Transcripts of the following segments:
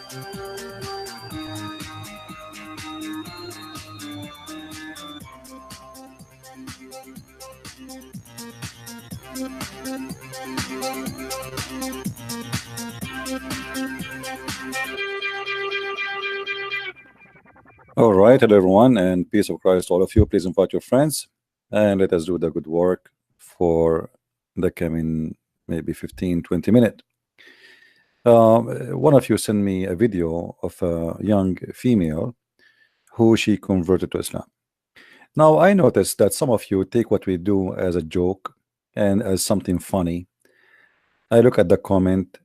All right, hello everyone, and peace of Christ to all of you. Please invite your friends and let us do the good work for the coming maybe 15-20 minutes. One of you sent me a video of a young female who she converted to Islam. Now, I noticed that some of you take what we do as a joke and as something funny. I look at the comment,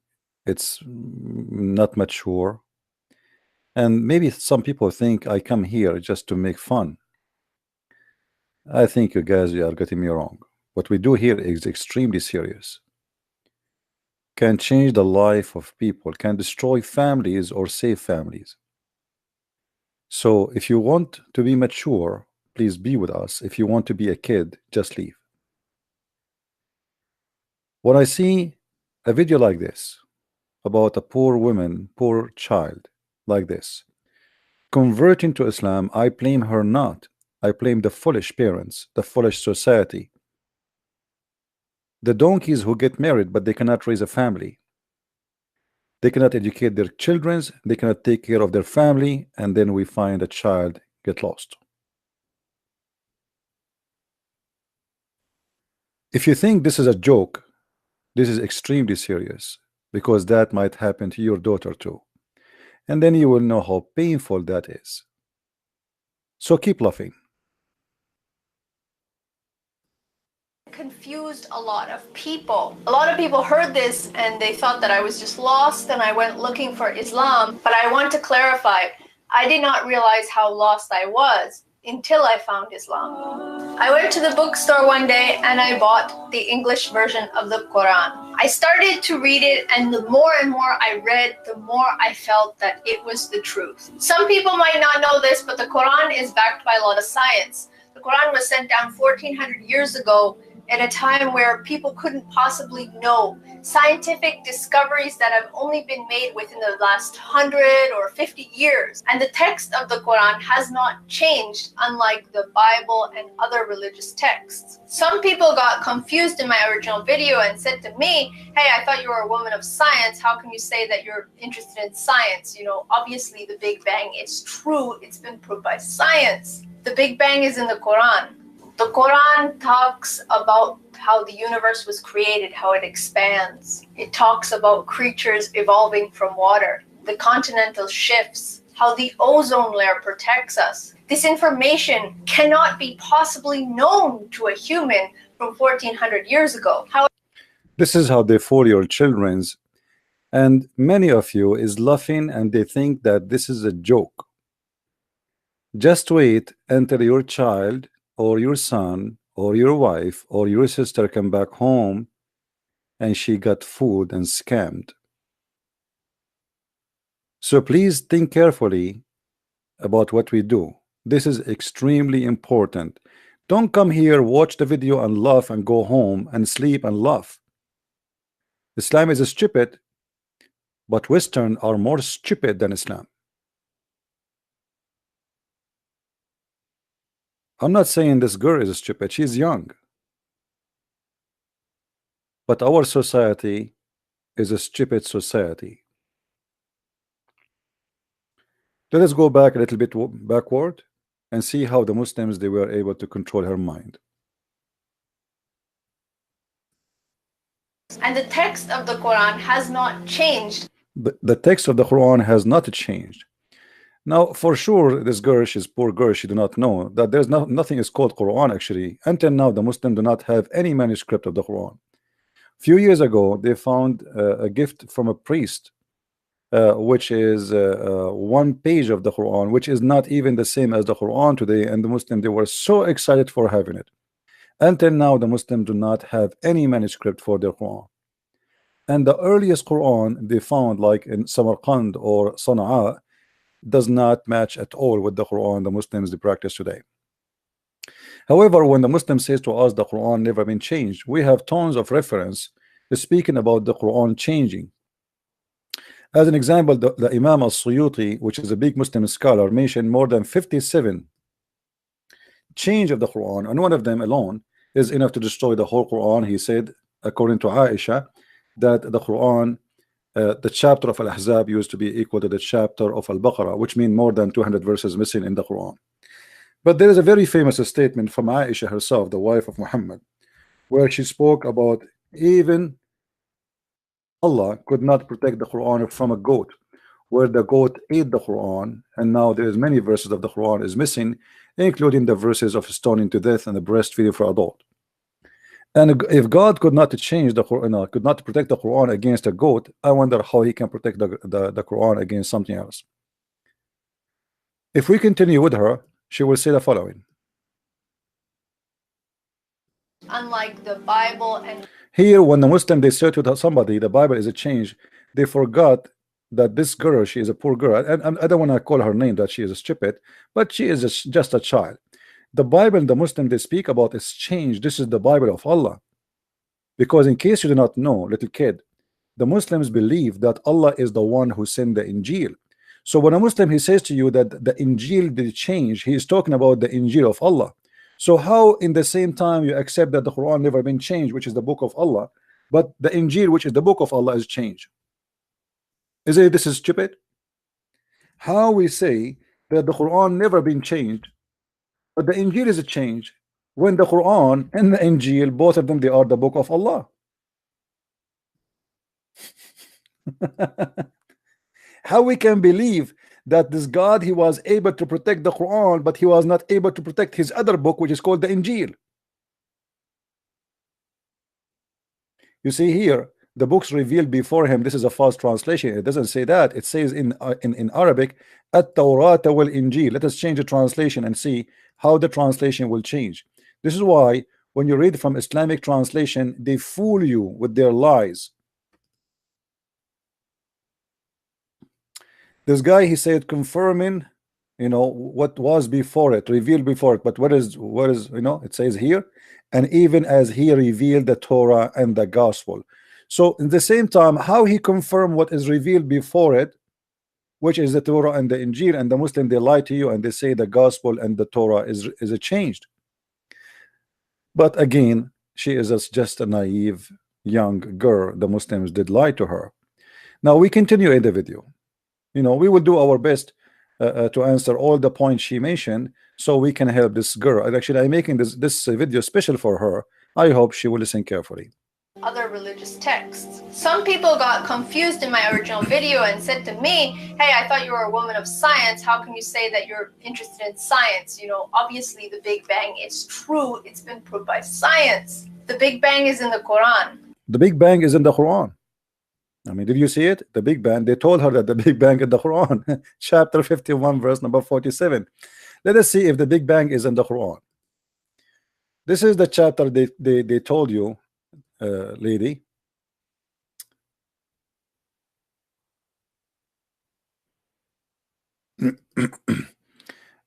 it's not mature. And maybe some people think I come here just to make fun. I think you guys are getting me wrong. What we do here is extremely serious. Can change the life of people, can destroy families or save families. So if you want to be mature, please be with us. If you want to be a kid, just leave. When I see a video like this about a poor woman, poor child like this converting to Islam, I blame her not. I blame the foolish parents, the foolish society, the donkeys who get married but they cannot raise a family. They cannot educate their children, they cannot take care of their family, and then we find a child get lost. If you think this is a joke, this is extremely serious, because that might happen to your daughter too. And then you will know how painful that is. So keep laughing. Confused a lot of people. A lot of people heard this and they thought that I was just lost and I went looking for Islam. But I want to clarify, I did not realize how lost I was until I found Islam. I went to the bookstore one day and I bought the English version of the Quran. I started to read it, and the more and more I read, the more I felt that it was the truth. Some people might not know this, but the Quran is backed by a lot of science. The Quran was sent down 1400 years ago at a time where people couldn't possibly know scientific discoveries that have only been made within the last 100 or 50 years. And the text of the Quran has not changed, unlike the Bible and other religious texts. Some people got confused in my original video and said to me, hey, I thought you were a woman of science. How can you say that you're interested in science? You know, obviously the Big Bang is true. It's been proved by science. The Big Bang is in the Quran. The Quran talks about how the universe was created, how it expands. It talks about creatures evolving from water, the continental shifts, how the ozone layer protects us. This information cannot be possibly known to a human from 1400 years ago. This is how they fool your children's, and many of you is laughing and they think that this is a joke. Just wait until your child or your son or your wife or your sister come back home and she got fooled and scammed. So please think carefully about what we do. This is extremely important. Don't come here, watch the video and laugh and go home and sleep and laugh. Islam is stupid, but Western are more stupid than Islam. I'm not saying this girl is stupid, she's young. But our society is a stupid society. Let us go back a little bit backward and see how the Muslims, they were able to control her mind. And the text of the Quran has not changed. The text of the Quran has not changed. Now, for sure, this girl, she's poor girl, she do not know that there's nothing is called Quran actually. Until now, the Muslims do not have any manuscript of the Quran. Few years ago, they found a gift from a priest, which is one page of the Quran, which is not even the same as the Quran today, and the Muslims, they were so excited for having it. Until now, the Muslims do not have any manuscript for their Quran. And the earliest Quran they found, like in Samarkand or Sana'a, does not match at all with the Quran the Muslims they practice today. However, when the Muslim says to us the Quran never been changed, we have tons of reference speaking about the Quran changing. As an example, the Imam al-Suyuti, which is a big Muslim scholar, mentioned more than 57 change of the Quran, and one of them alone is enough to destroy the whole Quran. He said, according to Aisha, that the Quran, the chapter of Al-Ahzab used to be equal to the chapter of Al-Baqarah, which means more than 200 verses missing in the Quran. But there is a very famous statement from Aisha herself, the wife of Muhammad, where she spoke about even Allah could not protect the Quran from a goat, where the goat ate the Quran, and now there is many verses of the Quran is missing, including the verses of stoning to death and the breastfeeding for adult. And if God could not change the Quran, could not protect the Quran against a goat, I wonder how he can protect the Quran against something else. If we continue with her, she will say the following. Unlike the Bible and here, when the Muslim they say to somebody the Bible is a change, they forgot that this girl, she is a poor girl, and I don't want to call her name that she is stupid, but she is just a child. The Bible, the Muslim they speak about is change. This is the Bible of Allah. Because in case you do not know, little kid, the Muslims believe that Allah is the one who sent the Injil. So when a Muslim he says to you that the Injil did change, he is talking about the Injil of Allah. So how in the same time you accept that the Quran never been changed, which is the book of Allah, but the Injil, which is the book of Allah, is changed? Is it this is stupid? How we say that the Quran never been changed, but the Injil is a change, when the Quran and the Injil, both of them, they are the book of Allah. How we can believe that this God, he was able to protect the Quran, but he was not able to protect his other book, which is called the Injil? You see here, the books revealed before him, this is a false translation. It doesn't say that. It says in Arabic, at-Tawrat wal Injil. Let us change the translation and see how the translation will change. This is why when you read from Islamic translation, they fool you with their lies. This guy, he said, confirming, what was before it, revealed before it. But what is, it says here, and even as he revealed the Torah and the gospel. So in the same time, how he confirmed what is revealed before it, which is the Torah and the Injil, and the Muslim, they lie to you and they say the gospel and the Torah is changed. But again, she is just a naive young girl. The Muslims did lie to her. Now we continue in the video. We will do our best to answer all the points she mentioned, so we can help this girl. And actually, I'm making this video special for her. I hope she will listen carefully. other religious texts. Some people got confused in my original video and said to me, hey, I thought you were a woman of science. How can you say that you're interested in science? Obviously the Big Bang is true. It's been proved by science. The Big Bang is in the Quran. The Big Bang is in the Quran. I mean, did you see it? The Big Bang, they told her that the Big Bang in the Quran. Chapter 51, verse number 47. Let us see if the Big Bang is in the Quran. This is the chapter they told you, lady.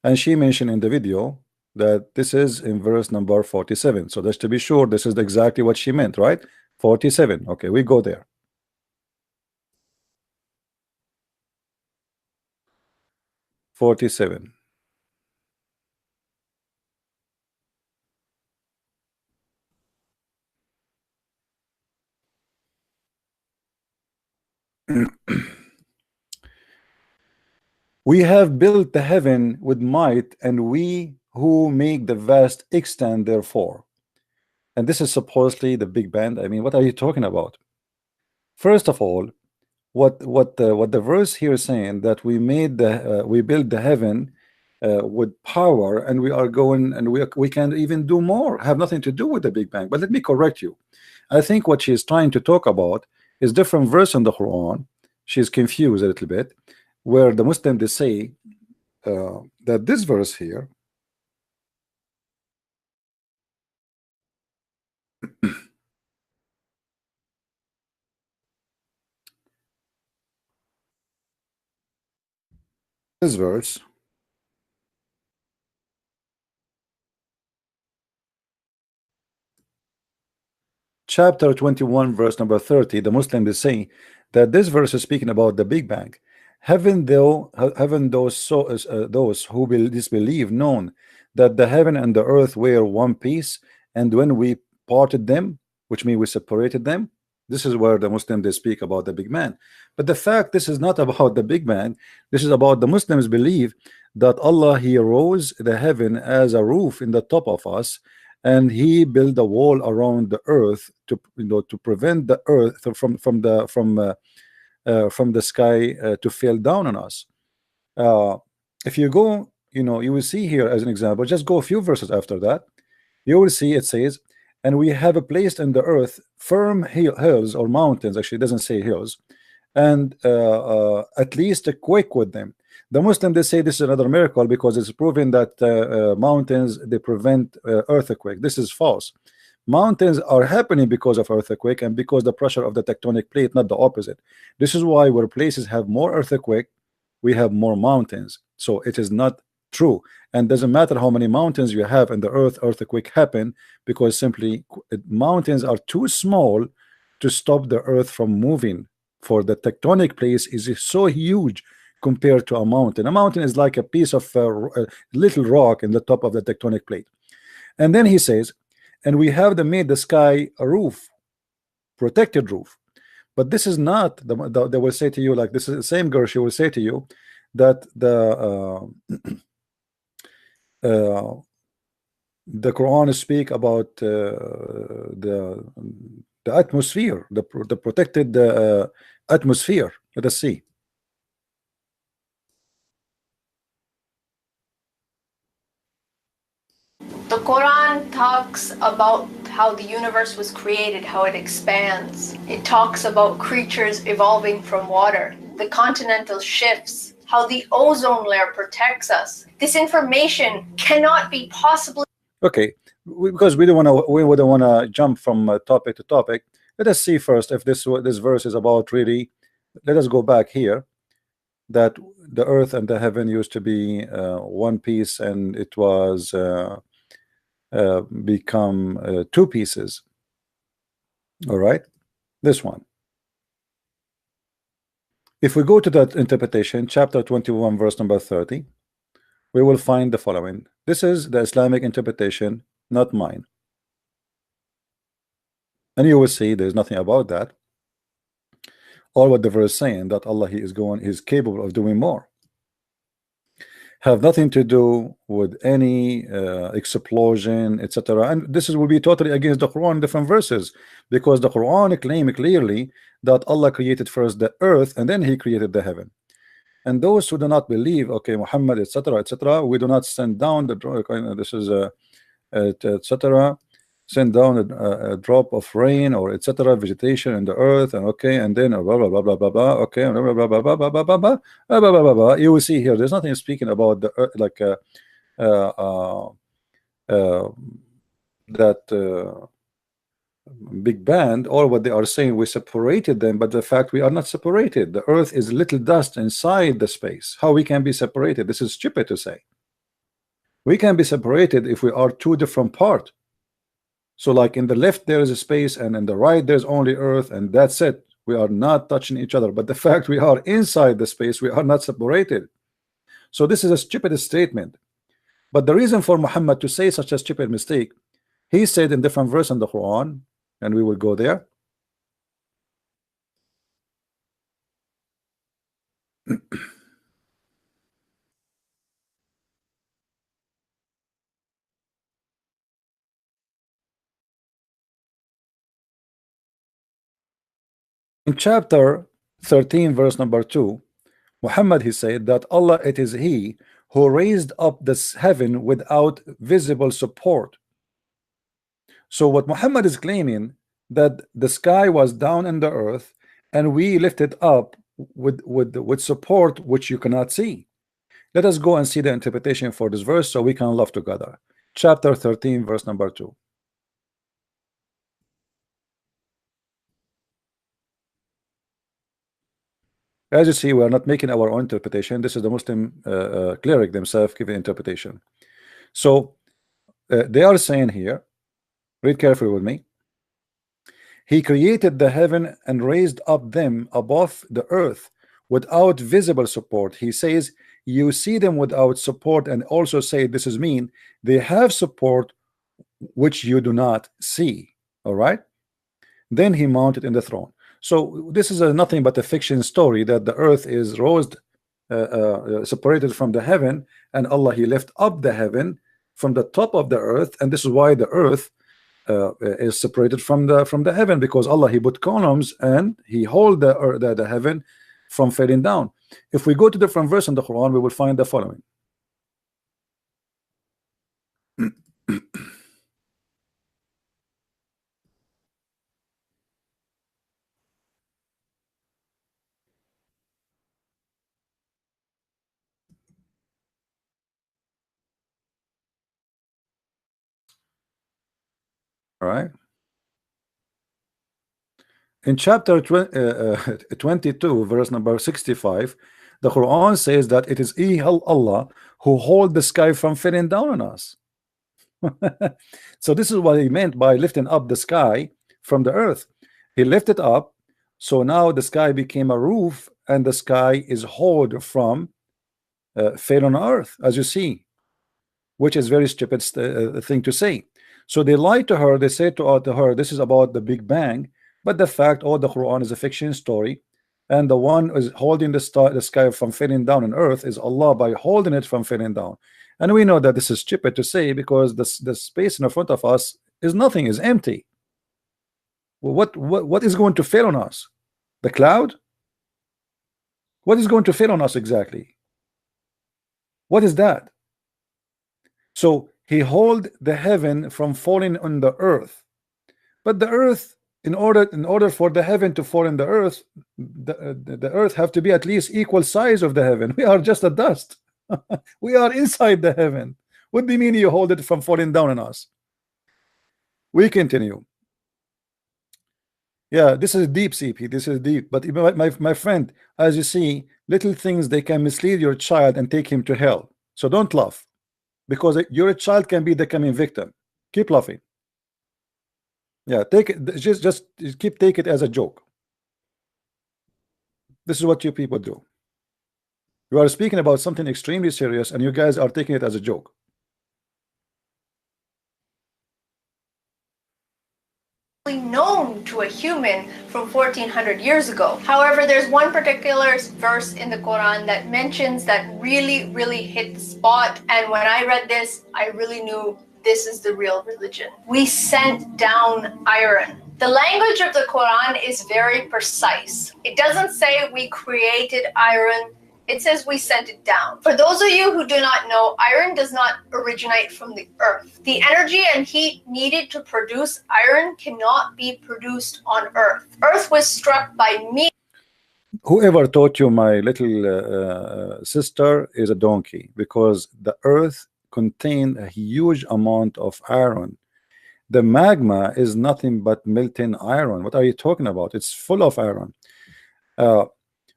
And she mentioned in the video that this is in verse number 47. So just to be sure, this is exactly what she meant, right? 47. Okay, we go there. 47. We have built the heaven with might, and we who make the vast extent therefore. And this is supposedly the Big Bang. I mean, what are you talking about? First of all, what the verse here is saying, that we build the heaven with power, and we are going, and we can even do more, have nothing to do with the Big Bang. But let me correct you. I think what she is trying to talk about is different verse in the Quran. She's confused a little bit, where the Muslim they say that this verse here this verse chapter 21 verse number 30, the Muslim is saying that this verse is speaking about the Big Bang. Haven't those who disbelieve known that the heaven and the earth were one piece, and when we parted them, which means we separated them? This is where the Muslims they speak about the Big Bang. But the fact this is not about the Big Bang, this is about the Muslims believe that Allah, he rose the heaven as a roof in the top of us, and he built a wall around the earth to, to prevent the earth from the sky to fall down on us. If you go, you will see here as an example, just go a few verses after that, you will see it says, and we have placed in the earth firm hills or mountains, actually it doesn't say hills, and at least a quake with them. The Muslim they say this is another miracle because it's proven that mountains they prevent earthquake. This is false. Mountains are happening because of earthquake and because the pressure of the tectonic plate, not the opposite. This is why where places have more earthquake, we have more mountains. So it is not true, and doesn't matter how many mountains you have in the earth, earthquake happen because simply mountains are too small to stop the earth from moving. For the tectonic place is so huge compared to a mountain. A mountain is like a piece of little rock in the top of the tectonic plate. And then he says, and we have made the sky a roof, protected roof. But this is not they will say to you, like this is the same girl, she will say to you that the Quran speak about the atmosphere, the protected atmosphere. Let us see. The Quran talks about how the universe was created, how it expands. It talks about creatures evolving from water, the continental shifts, how the ozone layer protects us. This information cannot be possibly. Okay, because we wouldn't want to jump from topic to topic. Let us see first if this verse is about really. Let us go back here. That the earth and the heaven used to be one piece, and it was become two pieces. All right, this one. If we go to that interpretation, chapter 21 verse number 30, we will find the following. This is the Islamic interpretation, not mine, and you will see there's nothing about that. All what the verse saying that Allah he's capable of doing more, have nothing to do with any explosion, etc. And this will be totally against the Quran, different verses, because the Quran claim clearly that Allah created first the earth and then he created the heaven. And those who do not believe, okay, Muhammad, etc., etc., we do not send down the this is etc., send down a drop of rain or etc. vegetation in the earth, and okay, and then blah blah blah blah blah blah, okay, blah blah blah blah blah blah blah blah blah blah blah blah blah. You will see here there's nothing speaking about the earth, like that Big Bang, or what they are saying we separated them, but the fact we are not separated. The earth is little dust inside the space. How we can be separated? This is stupid to say. We can be separated if we are two different parts. So like in the left there is a space, and in the right there's only earth, and that's it. We are not touching each other, but the fact we are inside the space, we are not separated. So this is a stupid statement. But the reason for Muhammad to say such a stupid mistake, he said in different verse in the Quran, and we will go there. In chapter 13 verse number 2, Muhammad he said that Allah, it is he who raised up this heaven without visible support. So what Muhammad is claiming, that the sky was down in the earth and we lifted up with support which you cannot see. Let us go and see the interpretation for this verse so we can love together. Chapter 13 verse number 2. As you see, we are not making our own interpretation. This is the Muslim cleric themselves giving interpretation. So they are saying here, read carefully with me. He created the heaven and raised up them above the earth without visible support. He says, you see them without support, and also say, this is mean, they have support which you do not see. All right. Then he mounted in the throne. So this is nothing but a fiction story that the earth is raised, separated from the heaven, and Allah, he left up the heaven from the top of the earth, and this is why the earth is separated from the heaven, because Allah, he put columns and he hold the heaven from falling down. If we go to different verse in the Quran, we will find the following. All right. In chapter 22, verse number 65, the Quran says that it is Allah who hold the sky from falling down on us. So this is what he meant by lifting up the sky from the earth. He lifted up, so now the sky became a roof, and the sky is hold from fail on earth, as you see, which is very stupid thing to say. So they lied to her. They said to her, this is about the Big Bang, but the fact, all the Quran is a fiction story, and the one is holding the sky from falling down on earth is Allah by holding it from falling down. And we know that this is stupid to say, because the space in front of us is nothing, is empty. Well, what is going to fail on us? The cloud? What is going to fail on us exactly? What is that? So he hold the heaven from falling on the earth, but the earth, in order for the heaven to fall in the earth, the earth have to be at least equal size of the heaven. We are just a dust. We are inside the heaven. What do you mean you hold it from falling down on us? We continue. Yeah, this is deep, CP. This is deep. But my friend, as you see, little things, they can mislead your child and take him to hell. So don't laugh, because your child can be the coming victim. Keep laughing. Yeah, take it. Just keep take it as a joke. This is what you people do. You are speaking about something extremely serious, and you guys are taking it as a joke. Known to a human from 1400 years ago. However, there's one particular verse in the Quran that mentions that really hit the spot, and when I read this, I really knew this is the real religion. We sent down iron. The language of the Quran is very precise. It doesn't say we created iron. It says we sent it down. For those of you who do not know, iron does not originate from the earth. The energy and heat needed to produce iron cannot be produced on earth. Earth was struck by me. Whoever taught you, my little sister, is a donkey, because the earth contained a huge amount of iron. The magma is nothing but melting iron. What are you talking about? It's full of iron.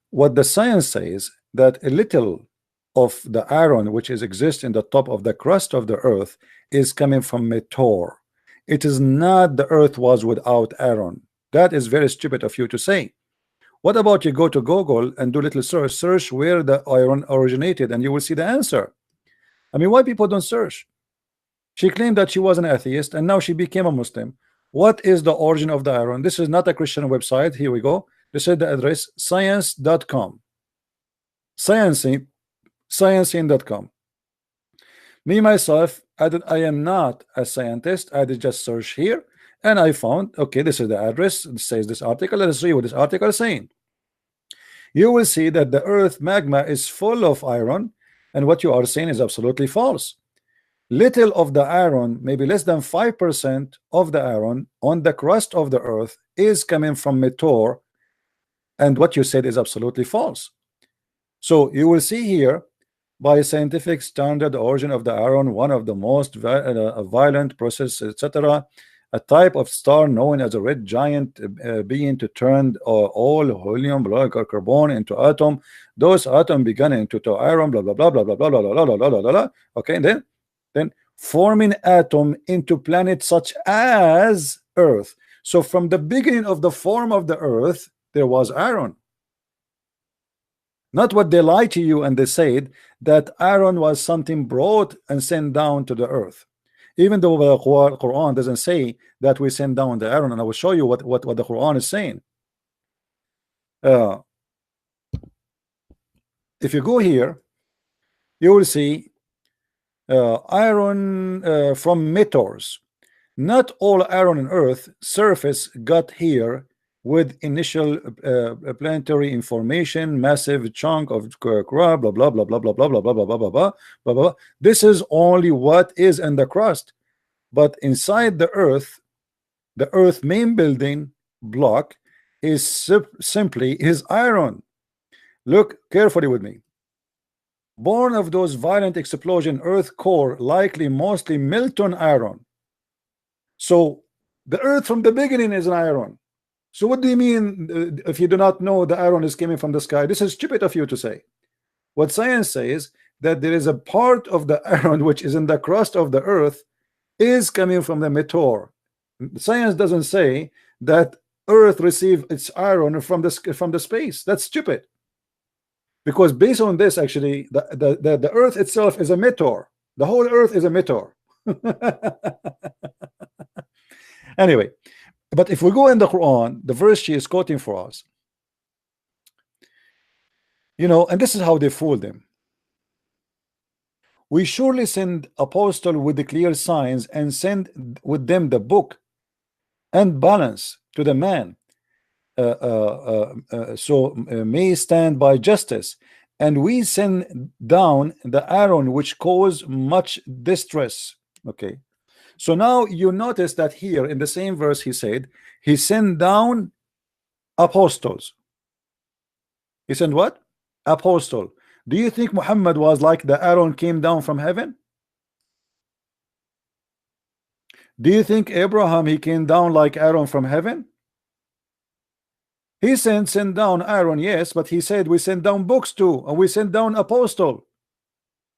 What the science says, that a little of the iron which exists in the top of the crust of the earth is coming from meteor. It is not the earth was without iron. That is very stupid of you to say. What about you go to Google and do little search where the iron originated, and you will see the answer. I mean, why people don't search? She claimed that she was an atheist, and now she became a Muslim. What is the origin of the iron? This is not a Christian website. Here we go. This is the address, science.com. Sciencing.com. Me myself, I am not a scientist. I did just search here, and I found, okay, this is the address. It says this article. Let us see what this article is saying. You will see that the earth magma is full of iron, and what you are saying is absolutely false. Little of the iron, maybe less than 5% of the iron on the crust of the earth, is coming from meteor, and what you said is absolutely false. So you will see here, by scientific standard, the origin of the iron, one of the most violent process, etc., a type of star known as a red giant being to turn all helium, carbon into atom. Those atoms began into iron, blah blah blah blah blah blah blah blah blah blah blah blah. Okay, then forming atom into planets such as Earth. So from the beginning of the form of the earth, there was Aaron. Not what they lie to you and they said that Aaron was something brought and sent down to the earth. Even though the Quran doesn't say that we send down the Aaron, and I will show you what the Quran is saying. If you go here, you will see iron from meteors. Not all iron on earth surface got here with initial planetary information, massive chunk of crust, blah blah blah blah blah blah blah blah blah blah blah blah blah blah. This is only what is in the crust, but inside the earth main building block is simply iron. Look carefully with me. Born of those violent explosion, earth core likely mostly molten iron. So the earth from the beginning is an iron. So what do you mean if you do not know the iron is coming from the sky? This is stupid of you to say. What science says that there is a part of the iron which is in the crust of the earth is coming from the meteor. Science doesn't say that earth received its iron from the space. That's stupid. Because based on this, actually, the earth itself is a meteor. The whole earth is a meteor. Anyway, but if we go in the Quran, the verse she is quoting for us, you know, and this is how they fooled them. We surely send apostle with the clear signs and send with them the book and balance to the man, so may stand by justice, and we send down the iron which cause much distress. Okay, so now you notice that here in the same verse he said he sent down apostles. He sent what? Apostle. Do you think Muhammad was like the iron came down from heaven? Do you think Abraham he came down like Aaron from heaven? He sent down Aaron, yes, but he said we send down books too, and we send down apostle.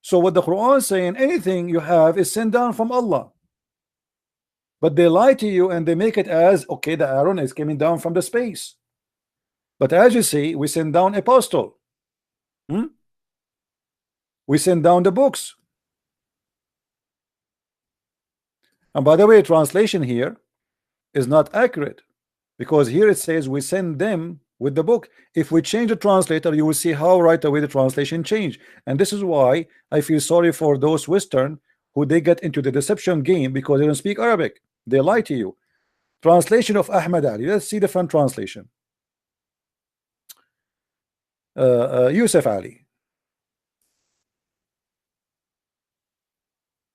So what the Quran is saying, anything you have is sent down from Allah. But they lie to you and they make it as okay, the Aaron is coming down from the space. But as you see, we send down apostle. We send down the books. And by the way, translation here is not accurate, because here it says we send them with the book. If we change the translator, you will see how right away the translation changed. And this is why I feel sorry for those Western who they get into the deception game because they don't speak Arabic. They lie to you. Translation of Ahmad Ali. Let's see the front translation. Yusuf Ali.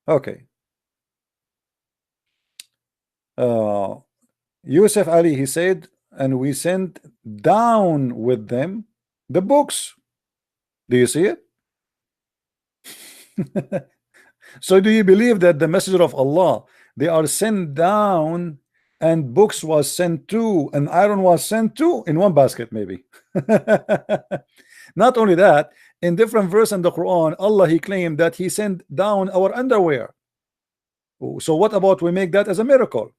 Okay. Yusuf Ali, he said, and we sent down with them the books. Do you see it? So do you believe that the messenger of Allah, they are sent down and books was sent to and iron was sent to in one basket maybe? Not only that, in different verse in the Quran, Allah he claimed that he sent down our underwear. So what about we make that as a miracle?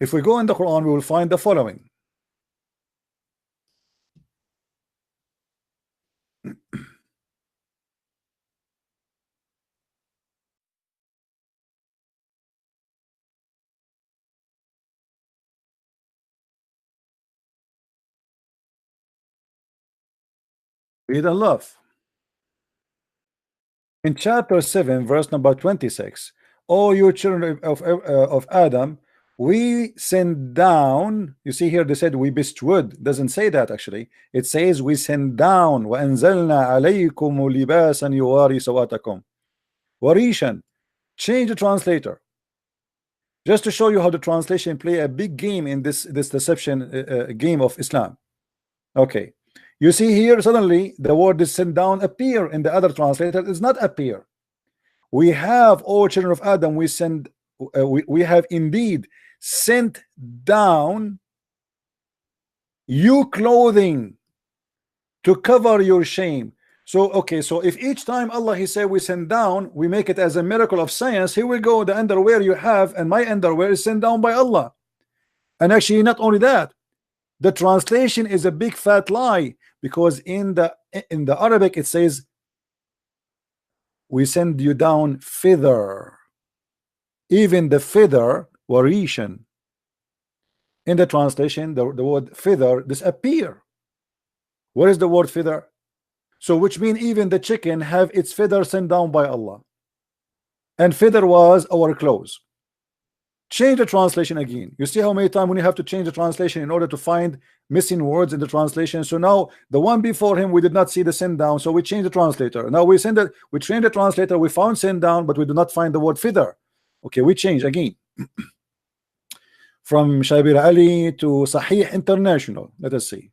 If we go in the Quran, we will find the following. Read and love. In chapter 7, verse number 26, O you children of Adam, we send down. You see here they said we bestowed. Doesn't say that actually. It says we send down. وَأَنزَلْنَا عَلَيْكُمُ لِبَاسًا يُوَارِي سَوَاتَكُمْ Warishan. Change the translator. Just to show you how the translation play a big game in this deception game of Islam. Okay. You see here suddenly the word is sent down appear in the other translator. It does not appear. We have, all children of Adam, we send we have indeed sent down you clothing to cover your shame. So okay, so if each time Allah he said we send down, we make it as a miracle of science, here we go, the underwear you have and my underwear is sent down by Allah. And actually not only that, the translation is a big fat lie, because in the Arabic it says we send you down feather. Even the feather warishan. In the translation, the word feather disappear. Where is the word feather? So which means even the chicken have its feather sent down by Allah. And feather was our clothes. Change the translation again. You see how many times when you have to change the translation in order to find missing words in the translation. So now the one before him, we did not see the send down, so we change the translator. Now we send it, we train the translator, we found send down, but we do not find the word feather. Okay, we change again. From Shabir Ali to Sahih International. Let us see.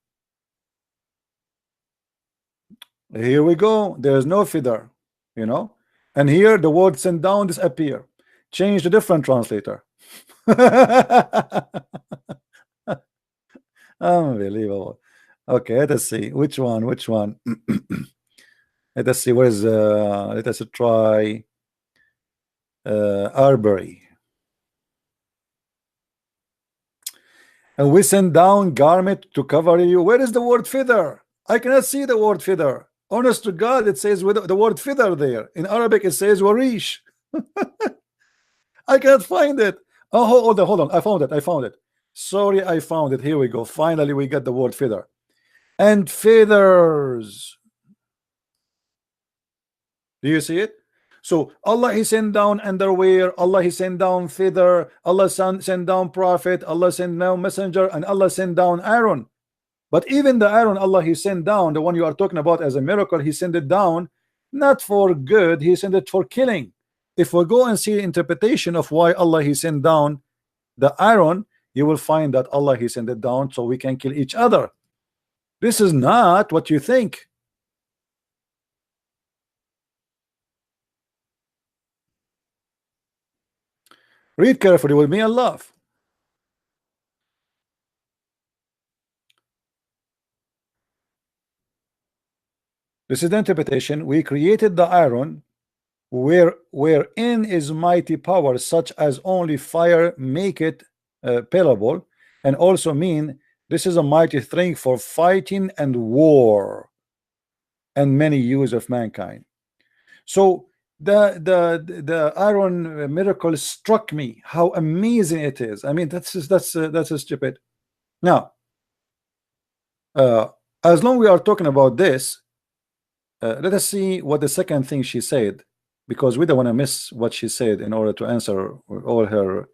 Here we go. There's no feather, you know, and here the word send down disappear. Change the different translator. Unbelievable. Okay, let us see which one. Let us see. Where's let us try Arbery. And we send down garment to cover you. Where is the word feather? I cannot see the word feather. Honest to God, it says with the word feather there. In Arabic, it says warish. I cannot find it. Oh, hold on. I found it. Sorry, I found it. Here we go. Finally, we get the word feather. And feathers. Do you see it? So Allah he sent down underwear, Allah he sent down feather, Allah sent down prophet, Allah sent down messenger, and Allah sent down Aaron. But even the Aaron Allah he sent down, the one you are talking about as a miracle, he sent it down not for good, he sent it for killing. If we go and see the interpretation of why Allah he sent down the Aaron, you will find that Allah he sent it down so we can kill each other. This is not what you think. Read carefully with me and laugh. This is the interpretation. We created the iron wherein is mighty power, such as only fire make it payable, and also mean this is a mighty thing for fighting and war and many use of mankind. So the iron miracle struck me how amazing it is. I mean, that's stupid. Now as long we are talking about this, let us see what the second thing she said, because we don't want to miss what she said in order to answer all her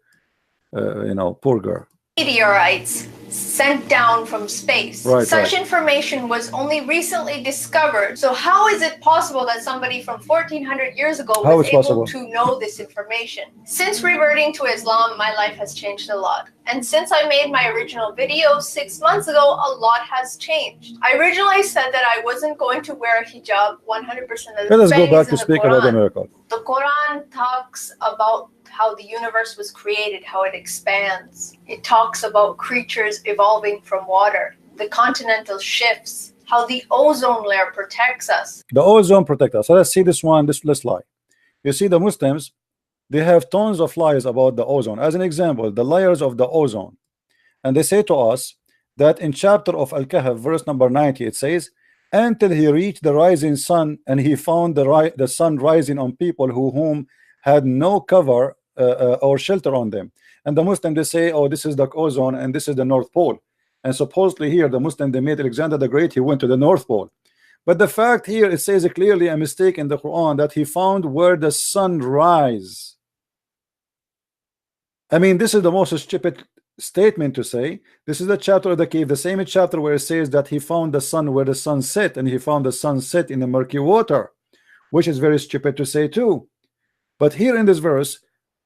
poor girl. Meteorites sent down from space. Such information was only recently discovered. So how is it possible that somebody from 1400 years ago was able to know this information? Since reverting to Islam, my life has changed a lot. And since I made my original video 6 months ago, a lot has changed. I originally said that I wasn't going to wear a hijab 100% of the time. Let us go back to speak about the miracle. The Quran talks about how the universe was created, how it expands. It talks about creatures evolving from water, the continental shifts, how the ozone layer protects us. The ozone protects us. So let's see this one, this lie. You see, the Muslims, they have tons of lies about the ozone. As an example, the layers of the ozone. And they say to us that in chapter of Al-Kahf, verse number 90, it says, until he reached the rising sun, and he found the sun rising on people whom had no cover or shelter on them. And the Muslim, they say, oh, this is the ozone and this is the North Pole. And supposedly here the Muslim, they made Alexander the Great, he went to the North Pole. But the fact here, it says clearly a mistake in the Quran that he found where the sun rise. I mean, this is the most stupid statement to say. This is the chapter of the cave, the same chapter where it says that he found the sun where the sun set, and he found the sun set in the murky water, which is very stupid to say too. But here in this verse,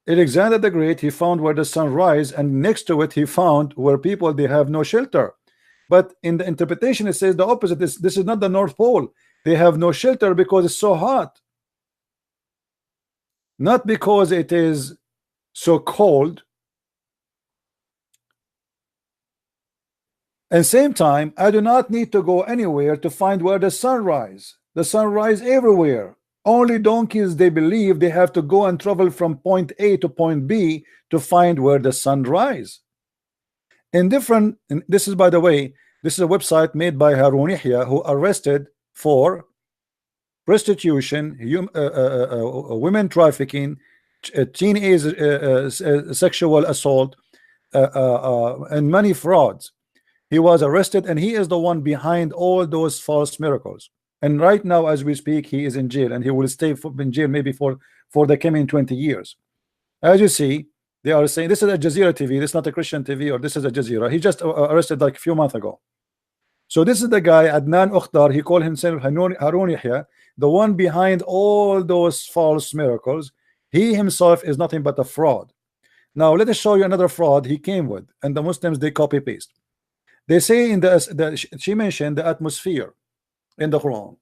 Alexander the Great, he found where the sun rise, and next to it he found where people, they have no shelter. But in the interpretation it says the opposite. This is not the North Pole. They have no shelter because it's so hot, not because it is so cold. And same time, I do not need to go anywhere to find where the sun rise. The sun rise everywhere. Only donkeys, they believe they have to go and travel from point A to point B to find where the sun rise. In different, and this is, by the way, this is a website made by Harun Yahya, who arrested for prostitution, women trafficking, teenage sexual assault, and many frauds. He was arrested, and he is the one behind all those false miracles. And right now, as we speak, he is in jail, and he will stay in jail maybe for the coming 20 years. As you see, they are saying this is a Jazeera TV. This is not a Christian TV, or this is a Jazeera. He just arrested like a few months ago. So this is the guy Adnan Ukhtar. He called himself Harun Yahya, the one behind all those false miracles. He himself is nothing but a fraud. Now let us show you another fraud he came with, and the Muslims, they copy paste. They say in she mentioned the atmosphere in the Quran,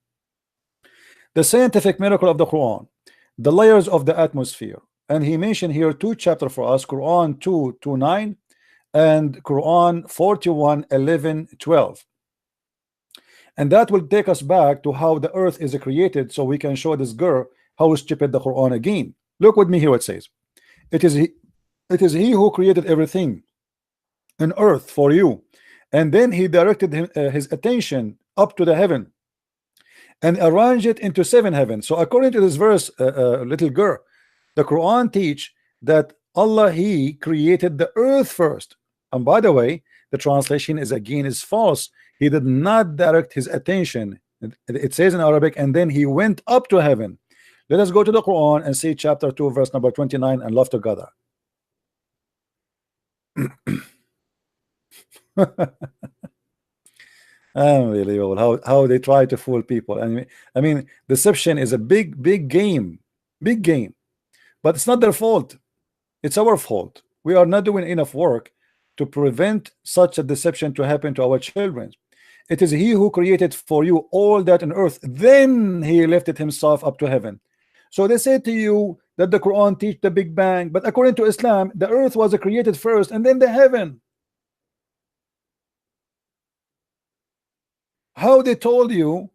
the scientific miracle of the Quran, the layers of the atmosphere, and he mentioned here two chapters for us: Quran 2:9 and Quran 41:11-12. And that will take us back to how the earth is created, so we can show this girl how stupid the Quran again. Look with me here. It says, it is he who created everything on earth for you, and then he directed his attention up to the heaven and arranged it into 7 heavens. So according to this verse, little girl, the Quran teach that Allah, he created the earth first. And by the way, the translation is false. He did not direct his attention. It says in Arabic, and then he went up to heaven. Let us go to the Quran and see chapter 2 verse number 29, and love together. Unbelievable how they try to fool people. I mean, deception is a big game, but it's not their fault. It's our fault. We are not doing enough work to prevent such a deception to happen to our children. It is he who created for you all that on earth, then he lifted himself up to heaven. So they say to you that the Quran teach the Big Bang, but according to Islam, the earth was created first and then the heaven. How they told you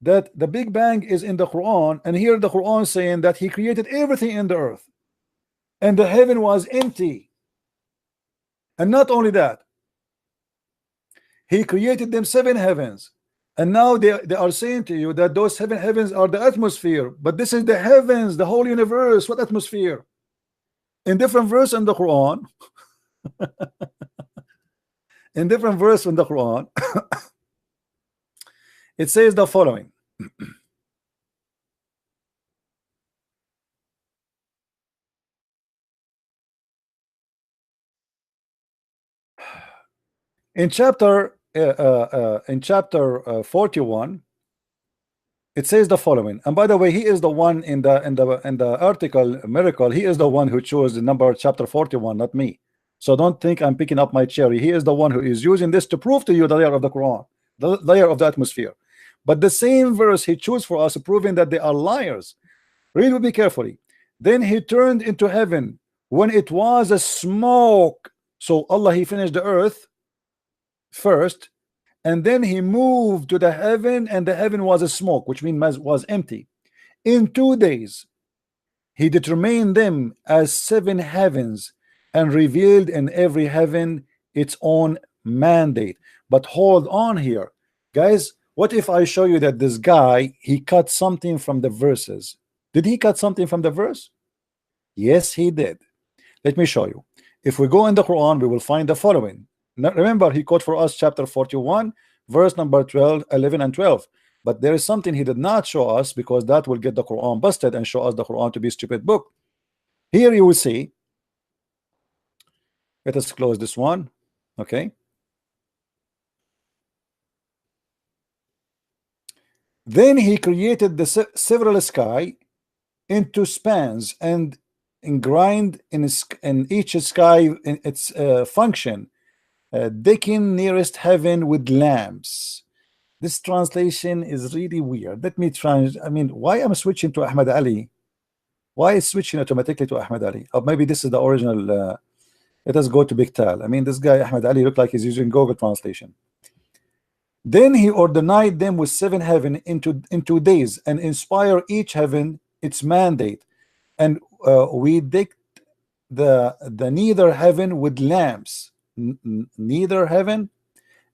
that the Big Bang is in the Quran, and here the Quran saying that he created everything in the earth and the heaven was empty. And not only that, he created them 7 heavens, and now they are saying to you that those 7 heavens are the atmosphere, but this is the heavens, the whole universe. What atmosphere? In different verse in the Quran, in different verse in the Quran, it says the following. In chapter 41, it says the following. And by the way, he is the one in the article miracle. He is the one who chose the number chapter 41, not me. So don't think I'm picking up my cherry. He is the one who is using this to prove to you the layer of the Quran, the layer of the atmosphere. But the same verse he chose for us, proving that they are liars. Read with me carefully. Then he turned into heaven when it was a smoke. So Allah, he finished the earth first, and then he moved to the heaven, and the heaven was a smoke, which means was empty. In 2 days he determined them as 7 heavens and revealed in every heaven its own mandate. But hold on here, guys. What if I show you that this guy, he cut something from the verses? Did he cut something from the verse? Yes, he did. Let me show you. If we go in the Quran, we will find the following. Now, remember, he quote for us chapter 41 verse number 12, 11 and 12. But there is something he did not show us, because that will get the Quran busted and show us the Quran to be a stupid book. Here you will see, let us close this one. Okay, then he created the several sky into spans and grind in each sky in its function, decking nearest heaven with lamps. This translation is really weird. Let me try. I mean, why am I switching to Ahmad Ali? Why is switching automatically to Ahmad Ali? Or maybe this is the original. Let us go to Big Tal. I mean, this guy Ahmad Ali looked like he's using Google translation. Then he ordained them with 7 heaven in 2 days, and inspire each heaven its mandate, and we dict the neither heaven with lamps. Neither heaven,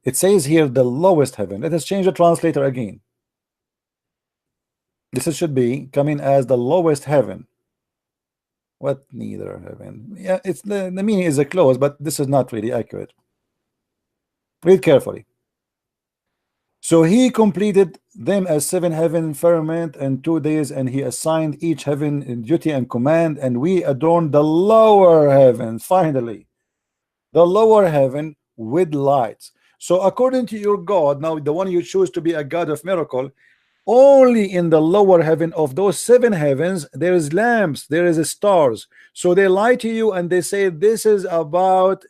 it says here the lowest heaven. Let us change the translator again. This should be coming as the lowest heaven. What neither heaven? Yeah, it's the meaning is a close, but this is not really accurate. Read carefully. So he completed them as 7 heaven firmament in 2 days, and he assigned each heaven in duty and command, and we adorned the lower heaven, finally, the lower heaven with lights. So according to your God, now the one you choose to be a God of miracle, only in the lower heaven of those 7 heavens there is lamps, there is stars. So they lie to you and they say this is about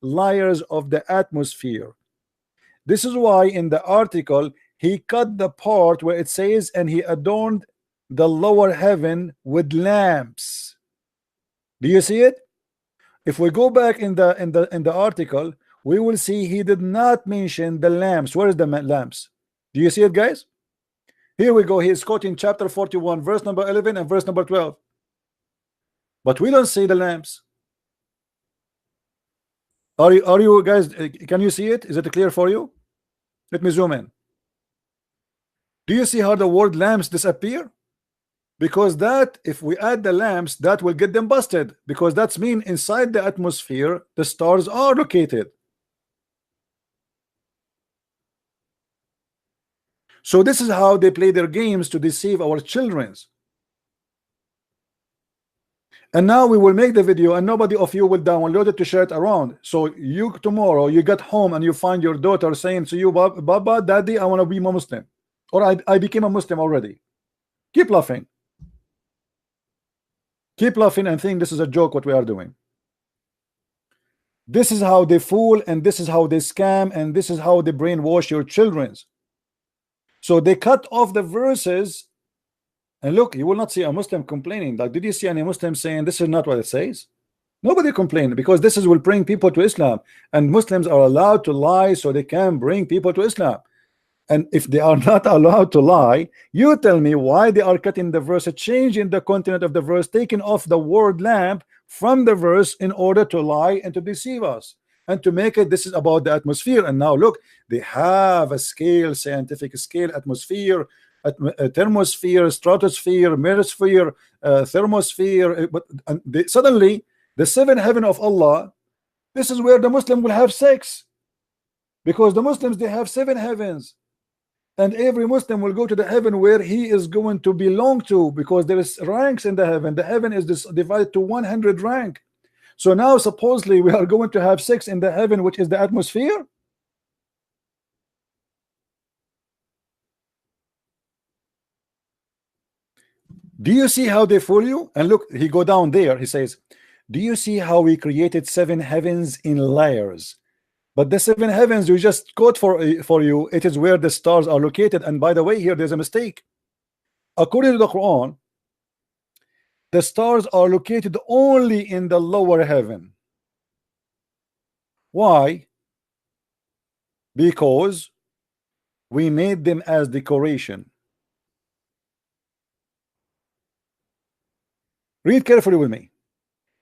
layers of the atmosphere. This is why in the article he cut the part where it says and he adorned the lower heaven with lamps. Do you see it? If we go back in the article, we will see he did not mention the lamps. Where is the lamps? Do you see it, guys? Here we go. He is quoting chapter 41, verse number 11 and verse number 12. But we don't see the lamps. Are you guys, can you see it? Is it clear for you? Let me zoom in. Do you see how the word lamps disappear? Because that, if we add the lamps, that will get them busted, because that's mean inside the atmosphere the stars are located. So this is how they play their games to deceive our children. And now we will make the video and nobody of you will download it to share it around. So you tomorrow you get home and you find your daughter saying to you, Baba, Daddy, I want to be a Muslim, or I became a Muslim already. Keep laughing. Keep laughing and think this is a joke what we are doing. This is how they fool, and this is how they scam, and this is how they brainwash your children. So they cut off the verses. And look, you will not see a Muslim complaining. Like, did you see any Muslim saying this is not what it says? Nobody complained, because this is will bring people to Islam, and Muslims are allowed to lie so they can bring people to Islam. And if they are not allowed to lie, you tell me why they are cutting the verse, changing the content of the verse, taking off the word lamp from the verse in order to lie and to deceive us and to make it this is about the atmosphere. And now look, they have a scale, scientific scale, atmosphere, thermosphere, stratosphere, mesosphere, thermosphere, but suddenly the 7 heaven of Allah, this is where the Muslim will have sex, because the Muslims, they have 7 heavens, and every Muslim will go to the heaven where he is going to belong to, because there is ranks in the heaven. The heaven is divided to 100 rank. So now supposedly we are going to have sex in the heaven, which is the atmosphere. Do you see how they fool you? And look, he go down there, he says, do you see how we created 7 heavens in layers? But the 7 heavens you just quote for you, it is where the stars are located. And by the way, here there's a mistake. According to the Quran, the stars are located only in the lower heaven. Why? Because we made them as decoration. Read carefully with me.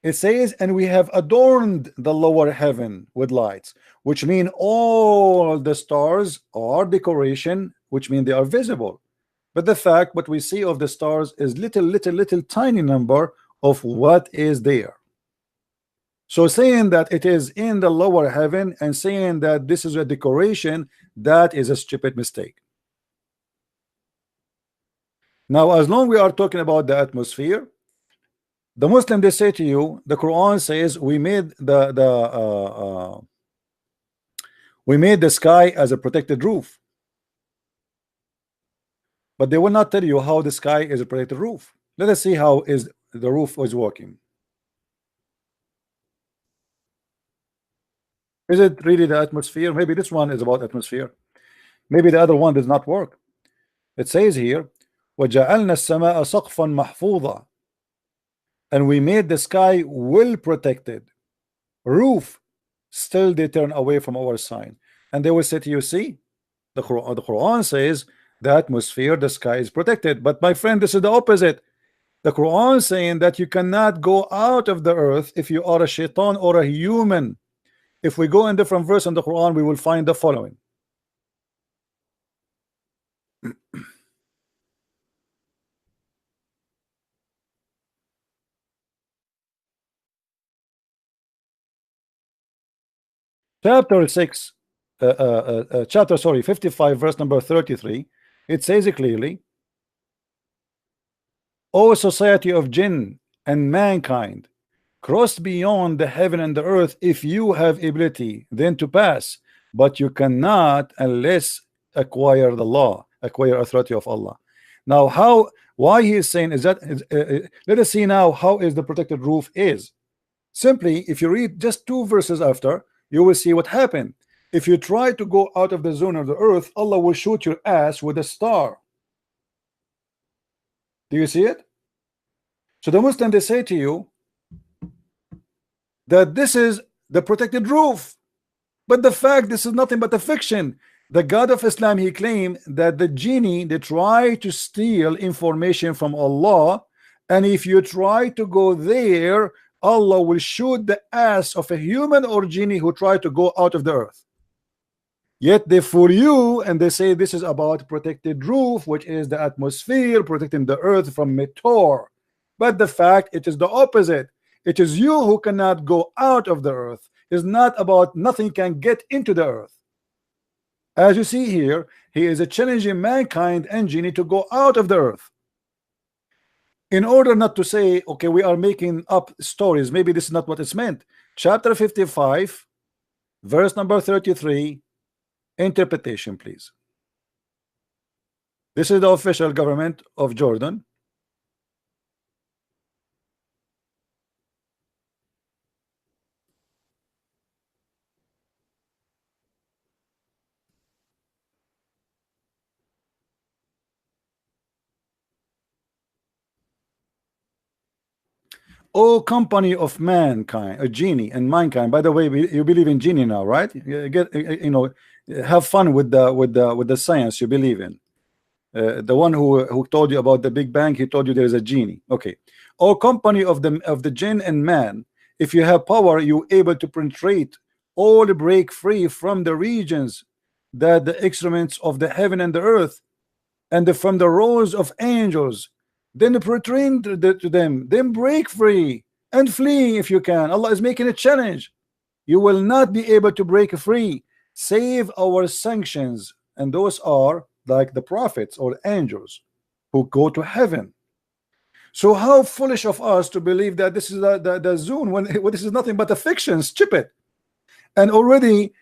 It says, and we have adorned the lower heaven with lights, which mean all the stars are decoration, which mean they are visible. But the fact what we see of the stars is little tiny number of what is there. So saying that it is in the lower heaven and saying that this is a decoration, that is a stupid mistake. Now, as long we are talking about the atmosphere, the Muslim, they say to you, the Quran says we made the sky as a protected roof, but they will not tell you how the sky is a protected roof. Let us see how is the roof is working. Is it really the atmosphere? Maybe this one is about atmosphere. Maybe the other one does not work. It says here, وَجَعَلْنَا السَّمَاءَ سَقْفًا مَحْفُوظًا, and we made the sky well protected. Roof, still they turn away from our sign. And they will say to you, see, The Quran says the atmosphere, the sky is protected. But my friend, this is the opposite. The Quran saying that you cannot go out of the earth if you are a shaitan or a human. If we go in different verse in the Quran, we will find the following. Chapter 6, chapter 55, verse number 33. It says it clearly, O society of jinn and mankind, cross beyond the heaven and the earth if you have ability then to pass, but you cannot unless acquire the law, acquire authority of Allah. Now why he is saying is that let us see now how is the protected roof is. Simply, if you read just 2 verses after, you will see what happened. If you try to go out of the zone of the earth, Allah will shoot your ass with a star. Do you see it? So the Muslim, they say to you that this is the protected roof, but the fact this is nothing but a fiction. The God of Islam, he claimed that the genie, they try to steal information from Allah, and if you try to go there, Allah will shoot the ass of a human or genie who try to go out of the earth. Yet they fool you and they say this is about protected roof, which is the atmosphere protecting the earth from meteor. But the fact it is the opposite. It is you who cannot go out of the earth. It's not about nothing can get into the earth. As you see here, he is challenging mankind and genie to go out of the earth. In order not to say, okay, we are making up stories, maybe this is not what it's meant. Chapter 55, verse number 33, interpretation, please. This is the official government of Jordan. O company of mankind, a genie and mankind. By the way, you believe in genie now, right? You get, you know, have fun with the science you believe in. The one who told you about the Big Bang, he told you there is a genie. Okay. O company of the jinn and man, if you have power, you able to penetrate all break free from the regions that the excrements of the heaven and the earth, and from the rows of angels. Then return to them, then break free and flee if you can. Allah is making a challenge. You will not be able to break free save our sanctions, and those are like the prophets or angels who go to heaven. So how foolish of us to believe that this is the zone when this is nothing but a fiction. Stupid. And already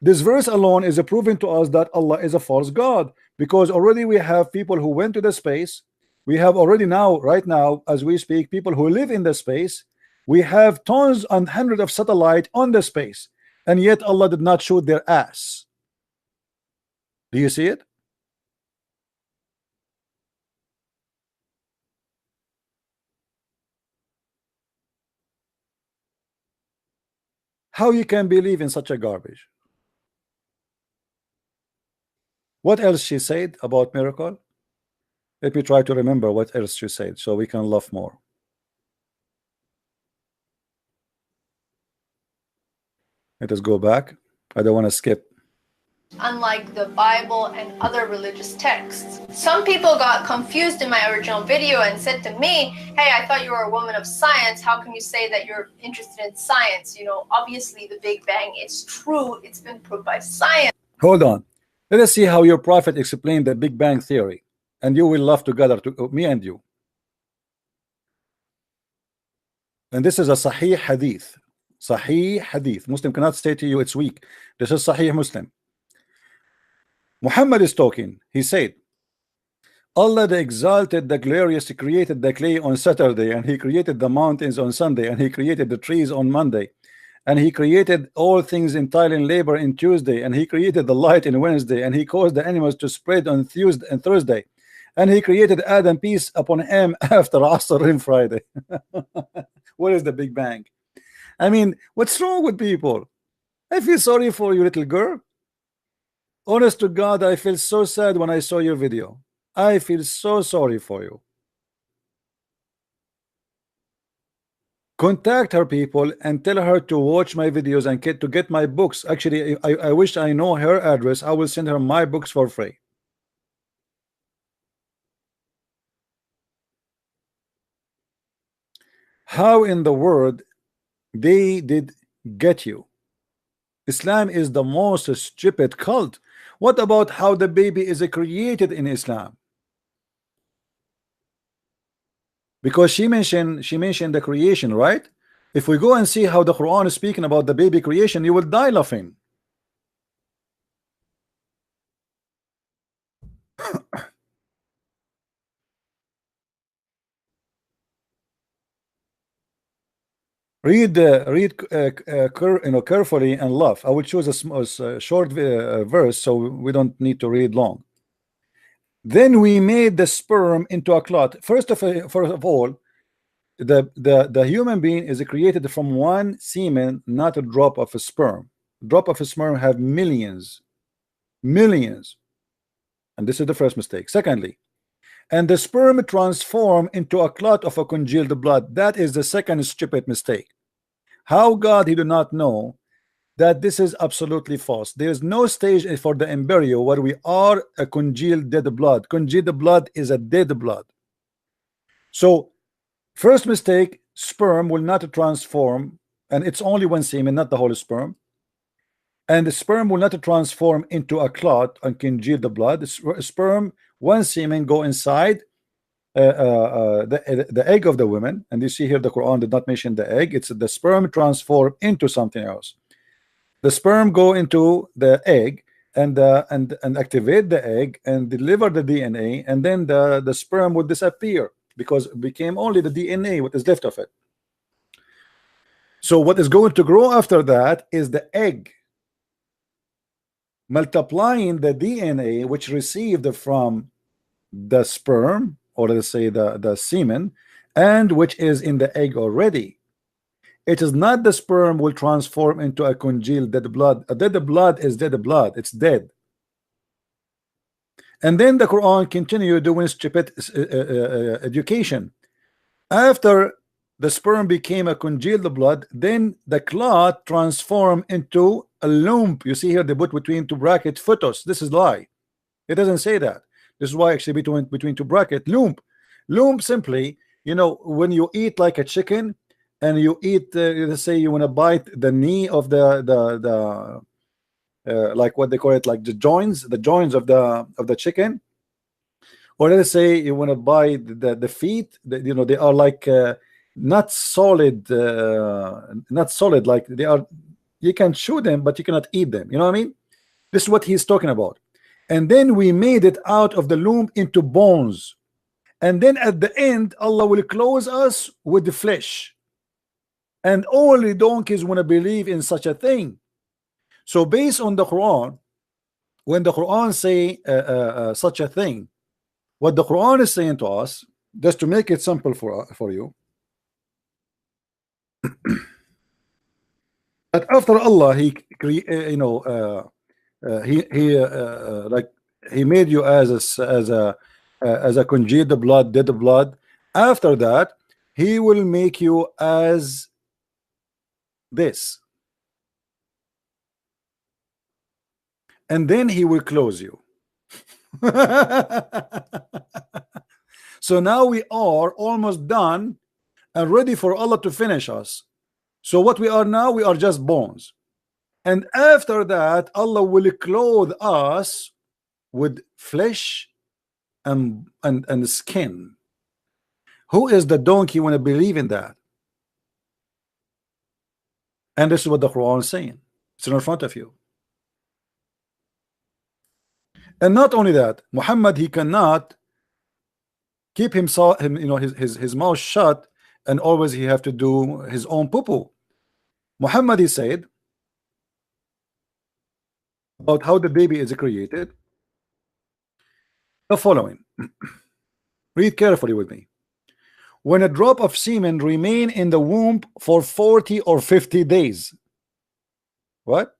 this verse alone is proving to us that Allah is a false God, because already we have people who went to the space. We have already now, right now, as we speak, people who live in the space. We have tons and hundreds of satellites on the space, and yet Allah did not shoot their ass. Do you see it? How you can believe in such a garbage? What else she said about miracle? Let me try to remember what else she said so we can laugh more. Let us go back. I don't want to skip. Unlike the Bible and other religious texts. Some people got confused in my original video and said to me, hey, I thought you were a woman of science. How can you say that you're interested in science? You know, obviously the Big Bang is true. It's been proved by science. Hold on. Let us see how your prophet explained the Big Bang theory, and you will laugh together, me and you. And this is a Sahih Hadith. Sahih Hadith. Muslim cannot say to you it's weak. This is Sahih Muslim. Muhammad is talking. He said, Allah the Exalted, the Glorious, created the clay on Saturday, and he created the mountains on Sunday, and he created the trees on Monday, and he created all things in toil and labor in Tuesday, and he created the light in Wednesday, and he caused the animals to spread on Tuesday and Thursday, and he created Adam, peace upon him, after Asr in Friday. What is the Big Bang? I mean, what's wrong with people? I feel sorry for you, little girl. Honest to God, I feel so sad when I saw your video. I feel so sorry for you. Contact her, people, and tell her to watch my videos and to get my books. Actually, I wish I know her address. I will send her my books for free. How in the world they did get you? Islam is the most stupid cult. What about how the baby is created in Islam? Because she mentioned the creation, right? If we go and see how the Quran is speaking about the baby creation, you will die laughing. Read carefully and laugh. I will choose a short verse so we don't need to read long. Then we made the sperm into a clot. First of all, the human being is created from one semen, not a drop of a sperm. Drop of a sperm have millions, and this is the first mistake. Secondly, and the sperm transform into a clot of a congealed blood. That is the second stupid mistake. How God he do not know that this is absolutely false. There is no stage for the embryo where we are a congealed dead blood. Congealed blood is a dead blood. So first mistake, sperm will not transform, and it's only one semen, not the whole sperm. And the sperm will not transform into a clot and congeal the blood. The sperm, one semen go inside the egg of the woman, and you see here the Quran did not mention the egg. It's the sperm transform into something else. The sperm go into the egg and activate the egg and deliver the DNA, and then the sperm would disappear because it became only the DNA what is left of it. So what is going to grow after that is the egg multiplying the DNA which received from the sperm, or let's say the semen, and which is in the egg already. It is not the sperm will transform into a congealed dead blood. A dead blood is dead blood. It's dead. And then the Quran continue doing stupid education. After the sperm became a congealed blood, then the clot transformed into a lump. You see here they put between two bracket fetus. This is lie. It doesn't say that. This is why actually between two bracket lump. Lump simply, you know, when you eat like a chicken and you eat, let's say you want to bite the knee of the like what they call it, like the joints of the chicken, or let's say you want to bite the feet, you know, they are like not solid, like they are, you can chew them but you cannot eat them, you know what I mean? This is what he's talking about. And then we made it out of the lump into bones, and then at the end Allah will close us with the flesh, and only donkeys want to believe in such a thing. So based on the Quran, when the Quran say such a thing, what the Quran is saying to us, just to make it simple for you, that after Allah he like he made you as a congealed blood, dead blood. After that he will make you as this, and then he will close you. So now we are almost done and ready for Allah to finish us. So what we are now, we are just bones, and after that Allah will clothe us with flesh and skin. Who is the donkey when I believe in that? And this is what the Quran is saying. It's in front of you. And not only that, Muhammad, he cannot keep himself, his mouth shut, and always he have to do his own poo-poo. Muhammad, he said about how the baby is created the following. Read carefully with me. When a drop of semen remain in the womb for 40 or 50 days. What?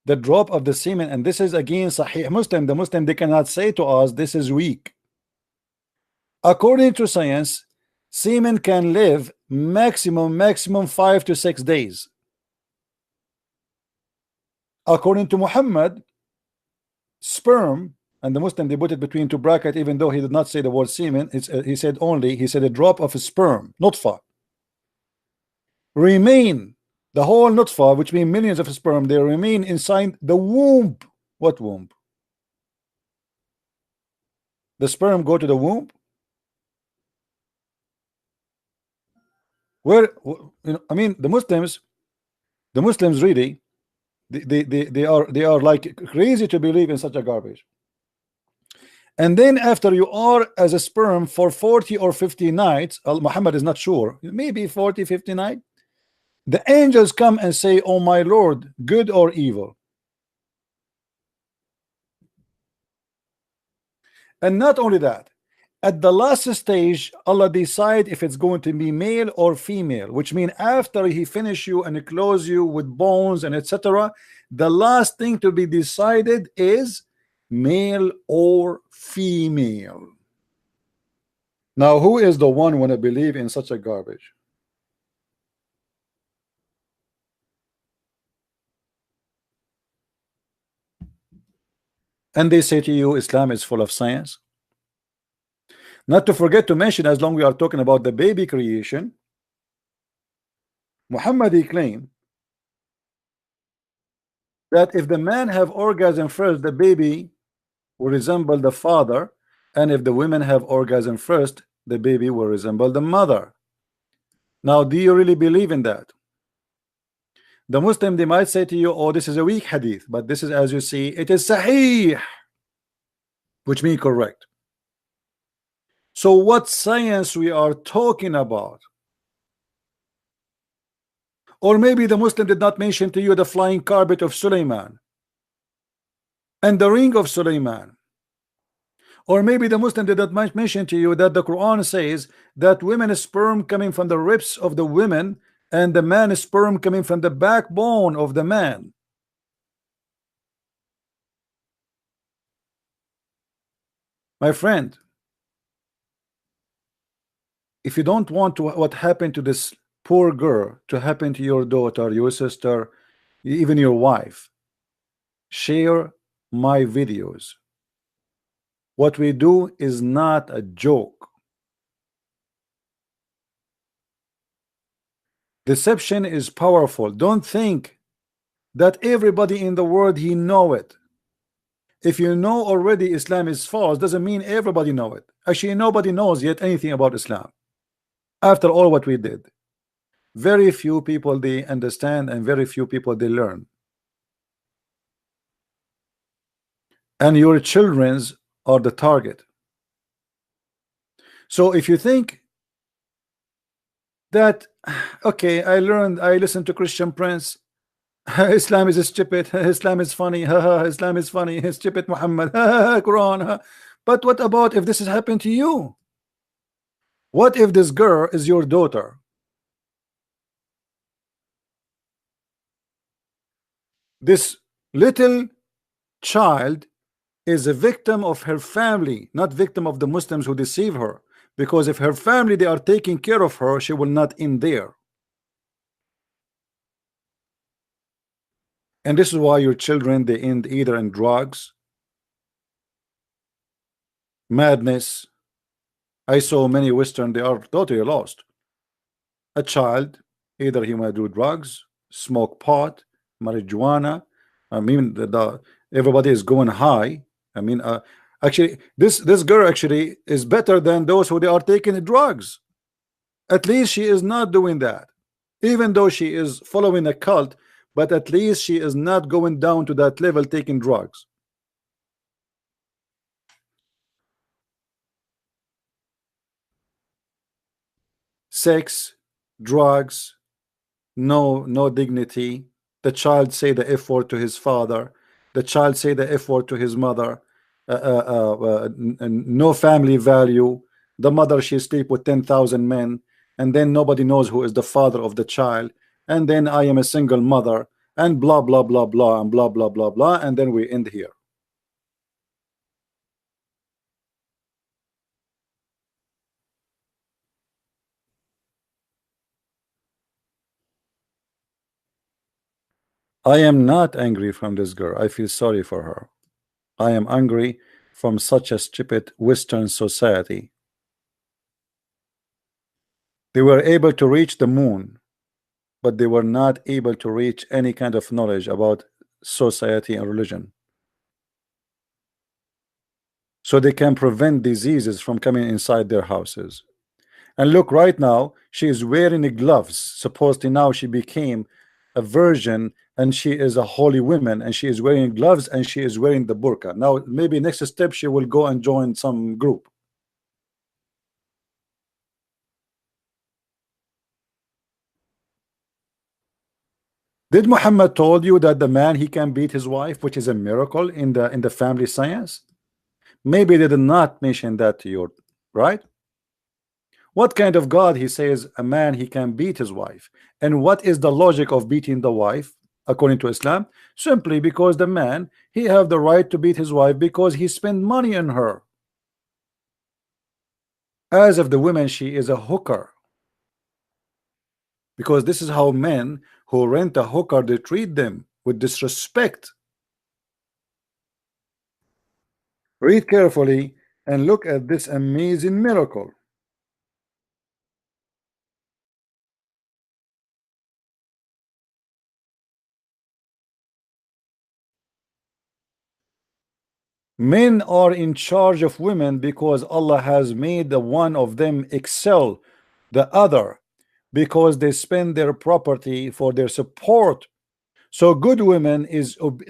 the drop of the semen, and this is again Sahih Muslim. The Muslim, they cannot say to us this is weak. According to science, semen can live maximum 5 to 6 days. According to Muhammad, sperm, and the Muslim, they put it between two brackets, even though he did not say the word semen. He said a drop of a sperm, nutfa, remain, the whole nutfa, which means millions of sperm, they remain inside the womb. What womb? The sperm go to the womb? Where, I mean, the Muslims really, they are like crazy to believe in such a garbage. And then after you are as a sperm for 40 or 50 nights, Muhammad is not sure, maybe 40, 50 nights, the angels come and say, oh my Lord, good or evil. And not only that, at the last stage, Allah decide if it's going to be male or female, which means after he finish you and close you with bones and etc., the last thing to be decided is male or female. Now, who is the one want to believe in such a garbage? And they say to you, Islam is full of science. Not to forget to mention, as long we are talking about the baby creation, Muhammad, he claimed that if the man have orgasm first, the baby will resemble the father, and if the women have orgasm first, the baby will resemble the mother. Now, do you really believe in that? The Muslim, they might say to you, oh, this is a weak hadith, but this is, as you see, it is sahih, which means correct. So what science we are talking about? Or maybe the Muslim did not mention to you the flying carpet of Sulaiman and the ring of Sulaiman. Or maybe the Muslim did not mention to you that the Quran says that women's sperm coming from the ribs of the women and the man's sperm coming from the backbone of the man. My friend, if you don't want to what happened to this poor girl to happen to your daughter, your sister, even your wife, share my videos. What we do is not a joke. Deception is powerful. Don't think that everybody in the world he know it. If you know already Islam is false, doesn't mean everybody know it. Actually, nobody knows yet anything about Islam. After all what we did, very few people they understand and very few people they learn. And your children's are the target. So if you think that, okay, I listened to Christian Prince, Islam is stupid, Islam is funny, Islam is funny, stupid Muhammad, Quran. But what about if this has happened to you? What if this girl is your daughter? This little child is a victim of her family, not victim of the Muslims who deceive her. Because if her family, they are taking care of her, she will not end there. And this is why your children, they end either in drugs, madness. I saw many Western, they are totally lost. A child, either he might do drugs, smoke pot, marijuana. I mean, everybody is going high. I mean, actually, this girl actually is better than those who they are taking drugs. At least she is not doing that, even though she is following a cult. But at least she is not going down to that level taking drugs. Sex, drugs, no dignity. The child say the F word to his father. The child say the F word to his mother. No family value. The mother, she sleep with 10,000 men, and then nobody knows who is the father of the child. And then I am a single mother. and blah blah blah blah and blah blah blah blah, and then we end here. I am not angry from this girl. I feel sorry for her. I am angry from such a stupid Western society. They were able to reach the moon, but they were not able to reach any kind of knowledge about society and religion. So they can prevent diseases from coming inside their houses. And look, right now, she is wearing gloves. Supposedly now she became a virgin and she is a holy woman, and she is wearing gloves and she is wearing the burqa. Now, maybe next step, she will go and join some group. Did Muhammad told you that the man he can beat his wife, which is a miracle in the family science? Maybe they did not mention that to you, right? What kind of God he says a man he can beat his wife? And what is the logic of beating the wife according to Islam? Simply because the man he have the right to beat his wife because he spent money on her. As if the woman she is a hooker. Because this is how men who rent a hooker they treat them with disrespect. Read carefully and look at this amazing miracle. Men are in charge of women because Allah has made the one of them excel the other because they spend their property for their support. So good women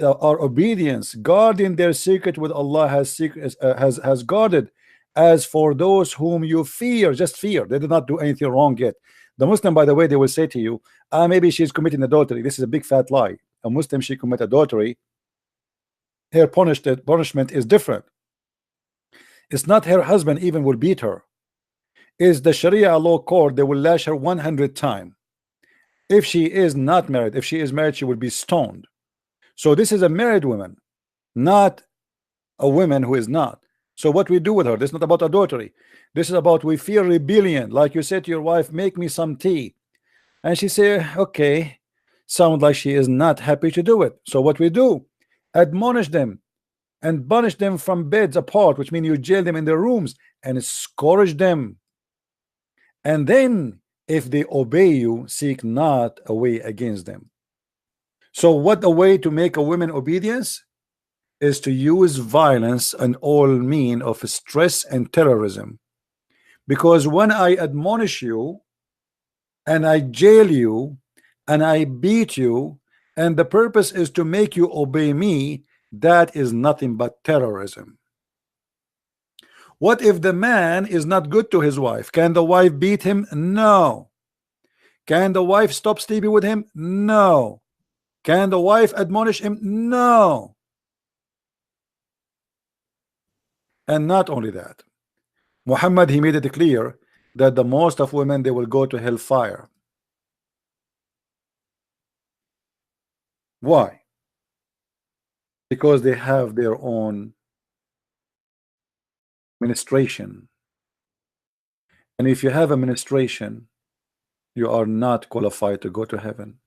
are obedience, guarding their secret with Allah has guarded. As for those whom you fear, just fear. They did not do anything wrong yet. The Muslim, by the way, they will say to you, maybe she's committing adultery. This is a big fat lie. A Muslim, she commit adultery, her punishment is different. It's not her husband even will beat her. Is the Sharia law court, they will lash her 100 times. If she is not married, if she is married, she will be stoned. So this is a married woman, not a woman who is not. So what we do with her, this is not about adultery. This is about we fear rebellion. Like you said to your wife, make me some tea. And she say, okay, sound like she is not happy to do it. So what we do, admonish them and banish them from beds apart, which means you jail them in their rooms and scourge them. And then if they obey you, seek not a way against them. So what a way to make a woman obedience is to use violence and all mean of stress and terrorism. Because when I admonish you and I jail you and I beat you and the purpose is to make you obey me, that is nothing but terrorism. What if the man is not good to his wife? Can the wife beat him? No. Can the wife stop sleeping with him? No. Can the wife admonish him? No. And not only that, Muhammad, he made it clear that the most of women, they will go to hellfire. Why? Because they have their own ministration. And if you have a ministration, you are not qualified to go to heaven.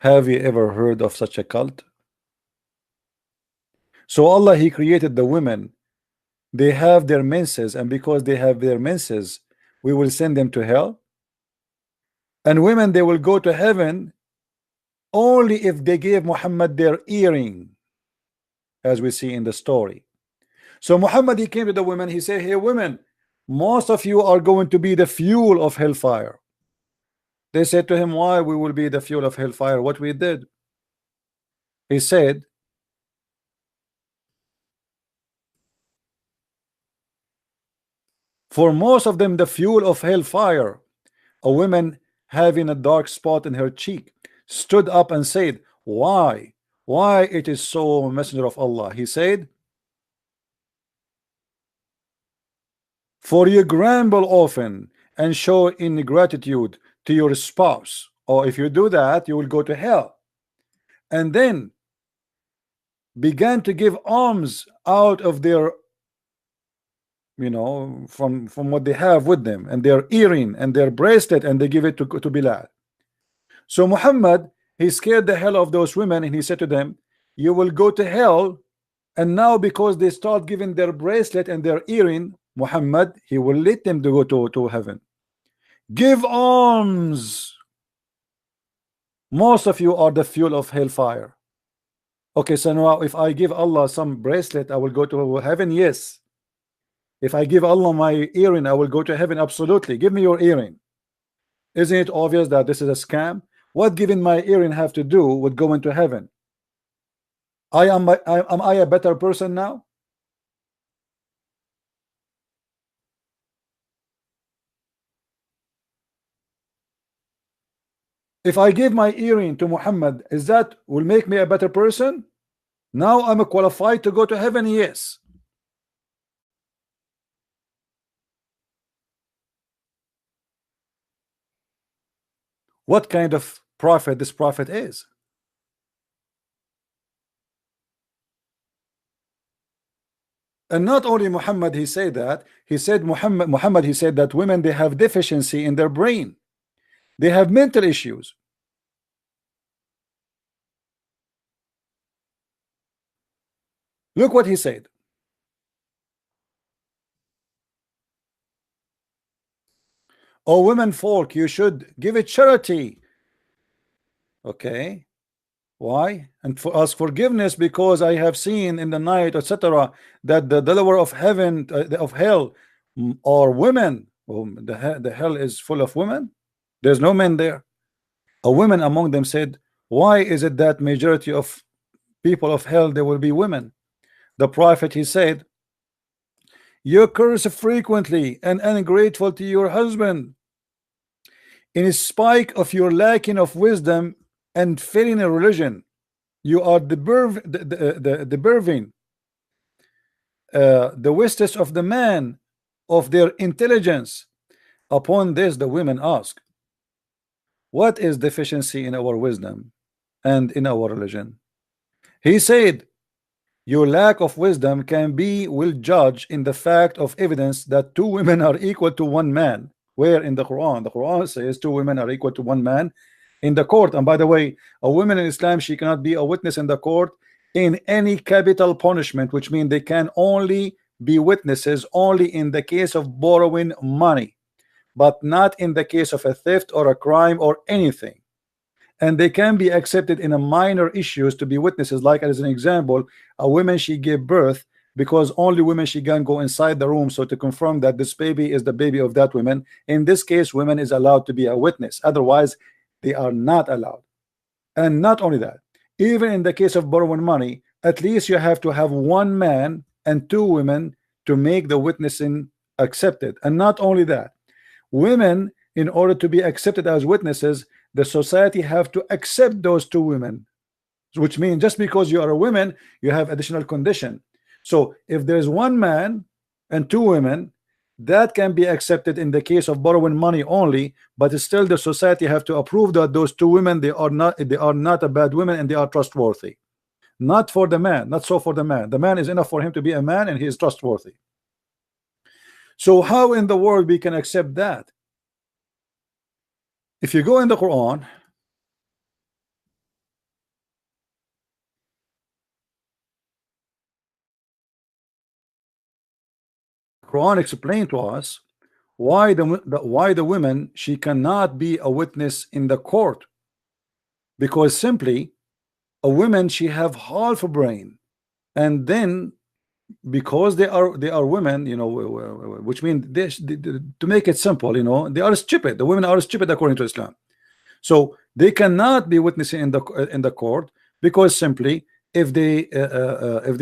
Have you ever heard of such a cult? So Allah, he created the women. They have their menses, and because they have their menses, we will send them to hell. And women, they will go to heaven only if they gave Muhammad their earring, as we see in the story. So Muhammad, he came to the women, he said, hey women, most of you are going to be the fuel of hellfire. They said to him, why we will be the fuel of hellfire? What we did? He said, for most of them, the fuel of hellfire, a woman having a dark spot in her cheek, stood up and said, why it is so, messenger of Allah? He said, for you grumble often and show ingratitude to your spouse, or if you do that, you will go to hell. And then began to give alms out of their, from what they have with them, and their earring and their bracelet, and they give it to Bilal. So Muhammad, he scared the hell of those women, and he said to them, you will go to hell. And now because they start giving their bracelet and their earring, Muhammad, he will let them to go to heaven. Give alms. Most of you are the fuel of hellfire. Okay, so now if I give Allah some bracelet, I will go to heaven. Yes. If I give Allah my earring, I will go to heaven. Absolutely. Give me your earring. Isn't it obvious that this is a scam? What giving my earring have to do with going to heaven? Am I a better person now? If I give my earring to Muhammad, is that will make me a better person? Now I'm qualified to go to heaven. Yes. What kind of prophet this prophet is? And not only Muhammad, he said that, he said Muhammad, he said that women, they have deficiency in their brain. They have mental issues. Look what he said. Oh, women folk, you should give it charity. Okay. Why? And for ask forgiveness, because I have seen in the night, etc., that the lower of heaven, of hell, are women. The hell is full of women. There's no men there. A woman among them said, why is it that majority of people of hell, there will be women? The prophet, he said, you curse frequently and ungrateful to your husband, in spite of your lacking of wisdom and failing in religion. You are the wastest of the man of their intelligence. Upon this, the women ask, what is deficiency in our wisdom and in our religion? He said, your lack of wisdom will judge in the fact of evidence that two women are equal to one man. Where in the Quran? The Quran says two women are equal to one man in the court. And by the way, a woman in Islam, she cannot be a witness in the court in any capital punishment, which means they can only be witnesses only in the case of borrowing money, but not in the case of a theft or a crime or anything. And they can be accepted in a minor issues to be witnesses, like as an example, a woman, she gave birth, because only women, she can go inside the room, so to confirm that this baby is the baby of that woman. In this case, women is allowed to be a witness, otherwise they are not allowed. And not only that, even in the case of borrowing money, at least you have to have one man and two women to make the witnessing accepted. And not only that, women, in order to be accepted as witnesses, the society have to accept those two women, which means just because you are a woman, you have additional condition. So if there's one man and two women, that can be accepted in the case of borrowing money only, but still the society have to approve that those two women, they are not a bad women, and they are trustworthy. Not for the man, not so for the man. The man is enough for him to be a man, and he is trustworthy. So how in the world we can accept that? If you go in the Quran, Quran explained to us why the women, she cannot be a witness in the court, because simply a woman, she have half a brain, and then because they are women, which means to make it simple, they are stupid. The women are stupid according to Islam, so they cannot be witnessing in the court, because simply if they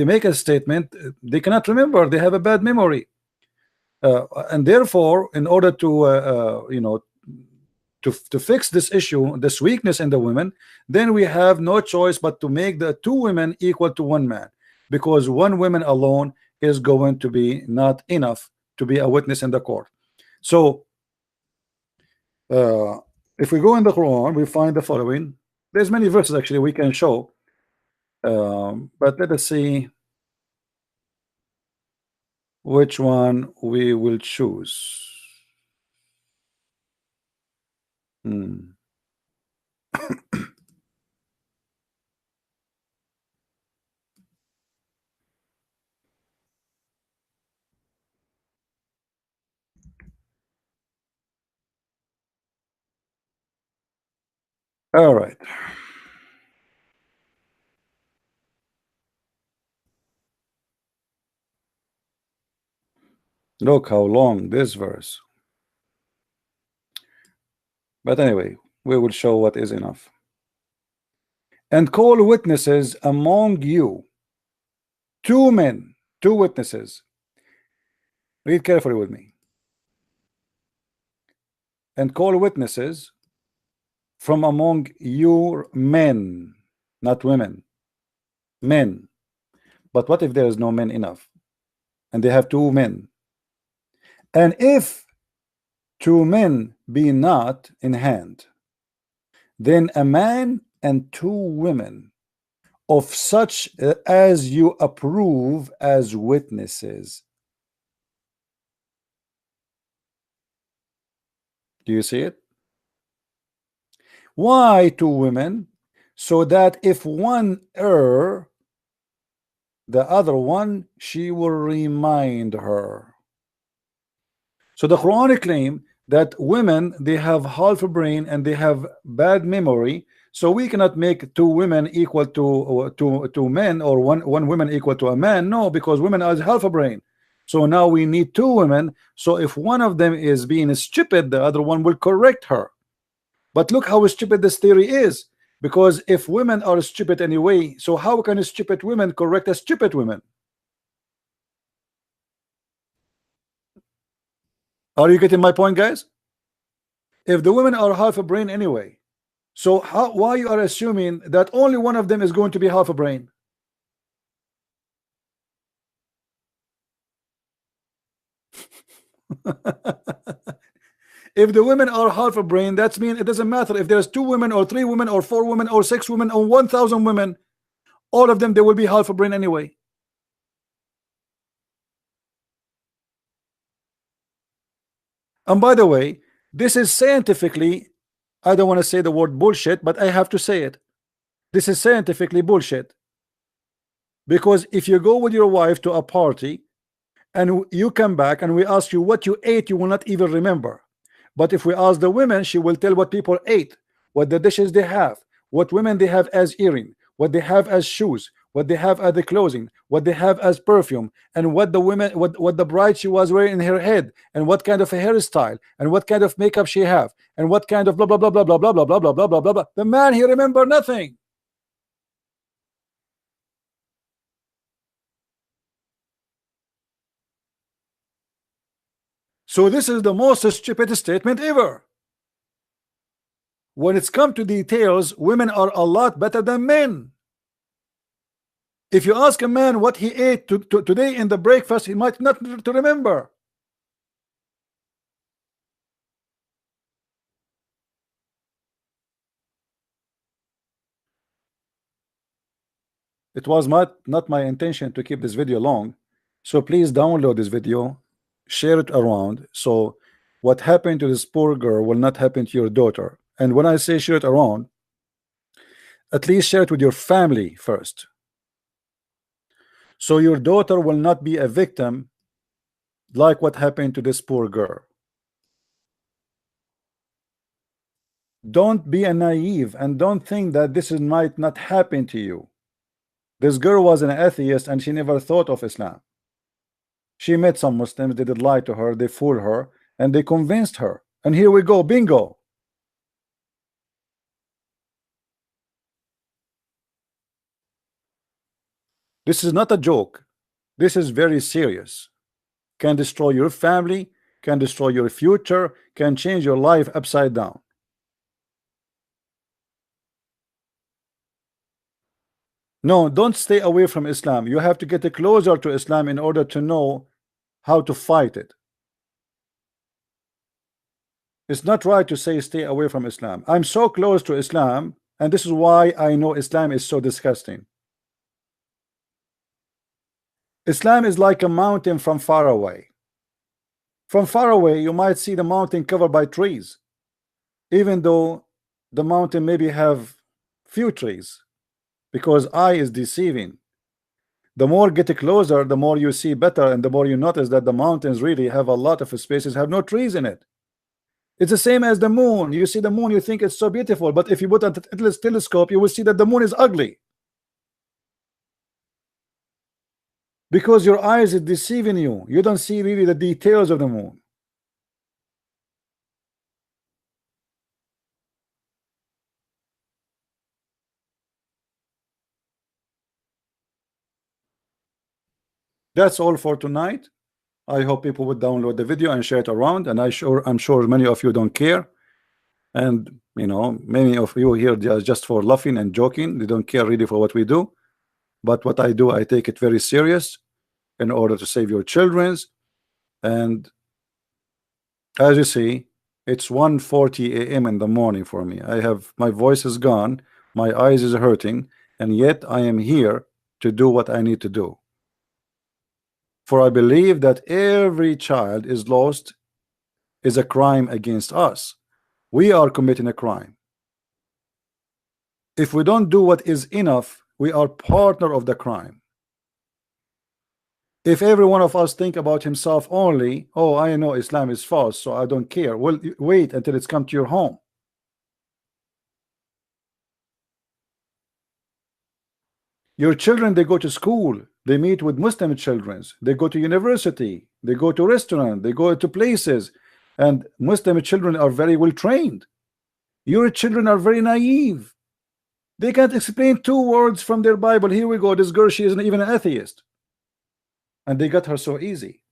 make a statement, they cannot remember. They have a bad memory. And therefore, in order to to fix this issue, this weakness in the women, then we have no choice but to make the two women equal to one man, because one woman alone is going to be not enough to be a witness in the court. So If we go in the Quran, we find the following. There's many verses actually we can show, but let us see which one we will choose. All right. Look how long this verse. But anyway, we will show what is enough. And call witnesses among you, 2 men, 2 witnesses. Read carefully with me. And call witnesses from among your men, not women, men. But what if there is no men enough and they have 2 men? And if 2 men be not in hand, then a man and 2 women of such as you approve as witnesses. Do you see it? Why 2 women? So that if one err, the other one, she will remind her. So the Quranic claim that women, they have half a brain and they have bad memory, so we cannot make 2 women equal to men, or one woman equal to a man. No, because women are half a brain. So now we need 2 women. So if one of them is being stupid, the other one will correct her. But look how stupid this theory is, because if women are stupid anyway, so how can stupid women correct a stupid woman? Are you getting my point, guys? If the women are half a brain anyway, so why you are assuming that only one of them is going to be half a brain? If the women are half a brain, that means it doesn't matter if there's 2 women or 3 women or 4 women or 6 women or 1,000 women, all of them, they will be half a brain anyway. And by the way, this is scientifically, I don't want to say the word bullshit, but I have to say it. This is scientifically bullshit. Because if you go with your wife to a party and you come back and we ask you what you ate, you will not even remember. But if we ask the women, she will tell what people ate, what the dishes they have, what women they have as earring, what they have as shoes, what they have as the clothing, what they have as perfume, and what the women, what the bride she was wearing in her head, and what kind of a hairstyle, and what kind of makeup she have, and what kind of blah blah blah blah blah blah blah blah blah blah blah blah blah. The man, he remember nothing. So this is the most stupid statement ever. When it's come to details, women are a lot better than men. If you ask a man what he ate today in the breakfast, he might not to remember. It was not my intention to keep this video long, so please download this video, share it around, so what happened to this poor girl will not happen to your daughter. And when I say share it around, at least share it with your family first, so your daughter will not be a victim like what happened to this poor girl. Don't be a naive and don't think that this might not happen to you. This girl was an atheist and she never thought of Islam. She met some Muslims, they did lie to her, they fooled her, and they convinced her. And here we go, bingo. This is not a joke. This is very serious. Can destroy your family, can destroy your future, can change your life upside down. No, don't stay away from Islam. You have to get closer to Islam in order to know how to fight it. It's not right to say stay away from Islam. I'm so close to Islam, and this is why I know Islam is so disgusting. Islam is like a mountain from far away. From far away, you might see the mountain covered by trees, even though the mountain maybe have few trees, because eye is deceiving. The more get closer, the more you see better, and the more you notice that the mountains really have a lot of spaces, have no trees in it. It's the same as the moon. You see the moon, you think it's so beautiful, but if you put a telescope, you will see that the moon is ugly. Because your eyes is deceiving you. You don't see really the details of the moon. That's all for tonight. I hope people would download the video and share it around, and I'm sure many of you don't care, and you know, many of you here just for laughing and joking. They don't care really for what we do, but what I do, I take it very serious in order to save your children's. And as you see, it's 1:40 a.m. in the morning for me. My voice is gone, my eyes is hurting, and yet I am here to do what I need to do. For I believe that every child is lost is a crime against us. We are committing a crime. If we don't do what is enough, we are partner of the crime. If every one of us think about himself only, oh, I know Islam is false, so I don't care. Well, wait until it's come to your home. Your children, they go to school, they meet with Muslim children, they go to university, they go to restaurant, they go to places, and Muslim children are very well trained. Your children are very naive. They can't explain 2 words from their Bible. Here we go, this girl, she isn't even an atheist, and they got her so easy.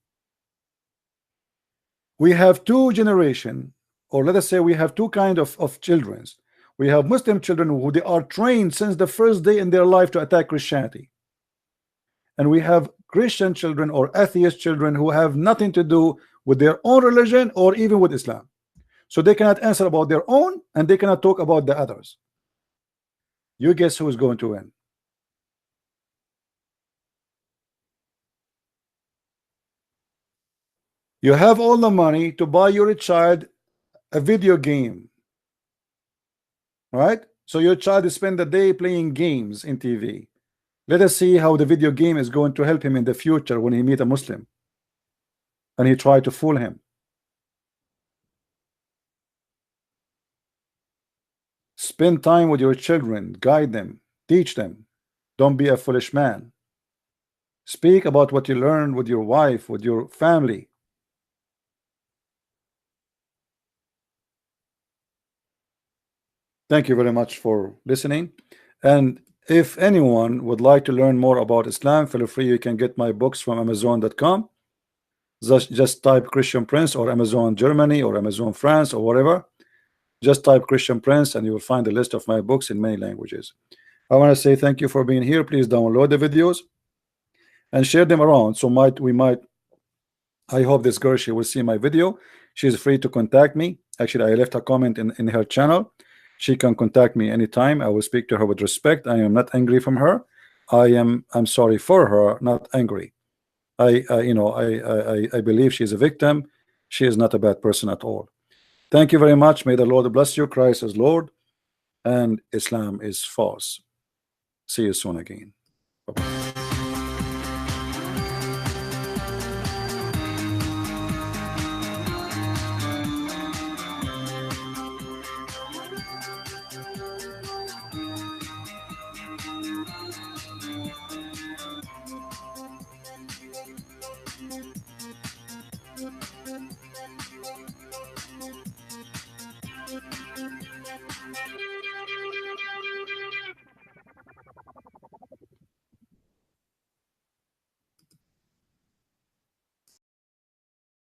We have 2 generations, or let us say we have 2 kind of children. We have Muslim children who they are trained since the first day in their life to attack Christianity, and we have Christian children or atheist children who have nothing to do with their own religion or even with Islam, so they cannot answer about their own, and they cannot talk about the others. You guess who is going to win? You have all the money to buy your child a video game, right? So your child is spend the day playing games in TV. Let us see how the video game is going to help him in the future when he meet a Muslim and he try to fool him. Spend time with your children, guide them, teach them. Don't be a foolish man. Speak about what you learned with your wife, with your family. Thank you very much for listening. And if anyone would like to learn more about Islam, feel free. You can get my books from Amazon.com. Just type Christian Prince or Amazon Germany or Amazon France or whatever. Just type Christian Prince and you will find a list of my books in many languages. I want to say thank you for being here. Please download the videos and share them around. So I hope this girl, she will see my video. She's free to contact me. Actually, I left a comment in her channel. She can contact me anytime. I will speak to her with respect. I am not angry from her. I'm sorry for her, not angry. I believe she's a victim. She is not a bad person at all. Thank you very much. May the Lord bless you. Christ is Lord and Islam is false. See you soon again. Bye-bye.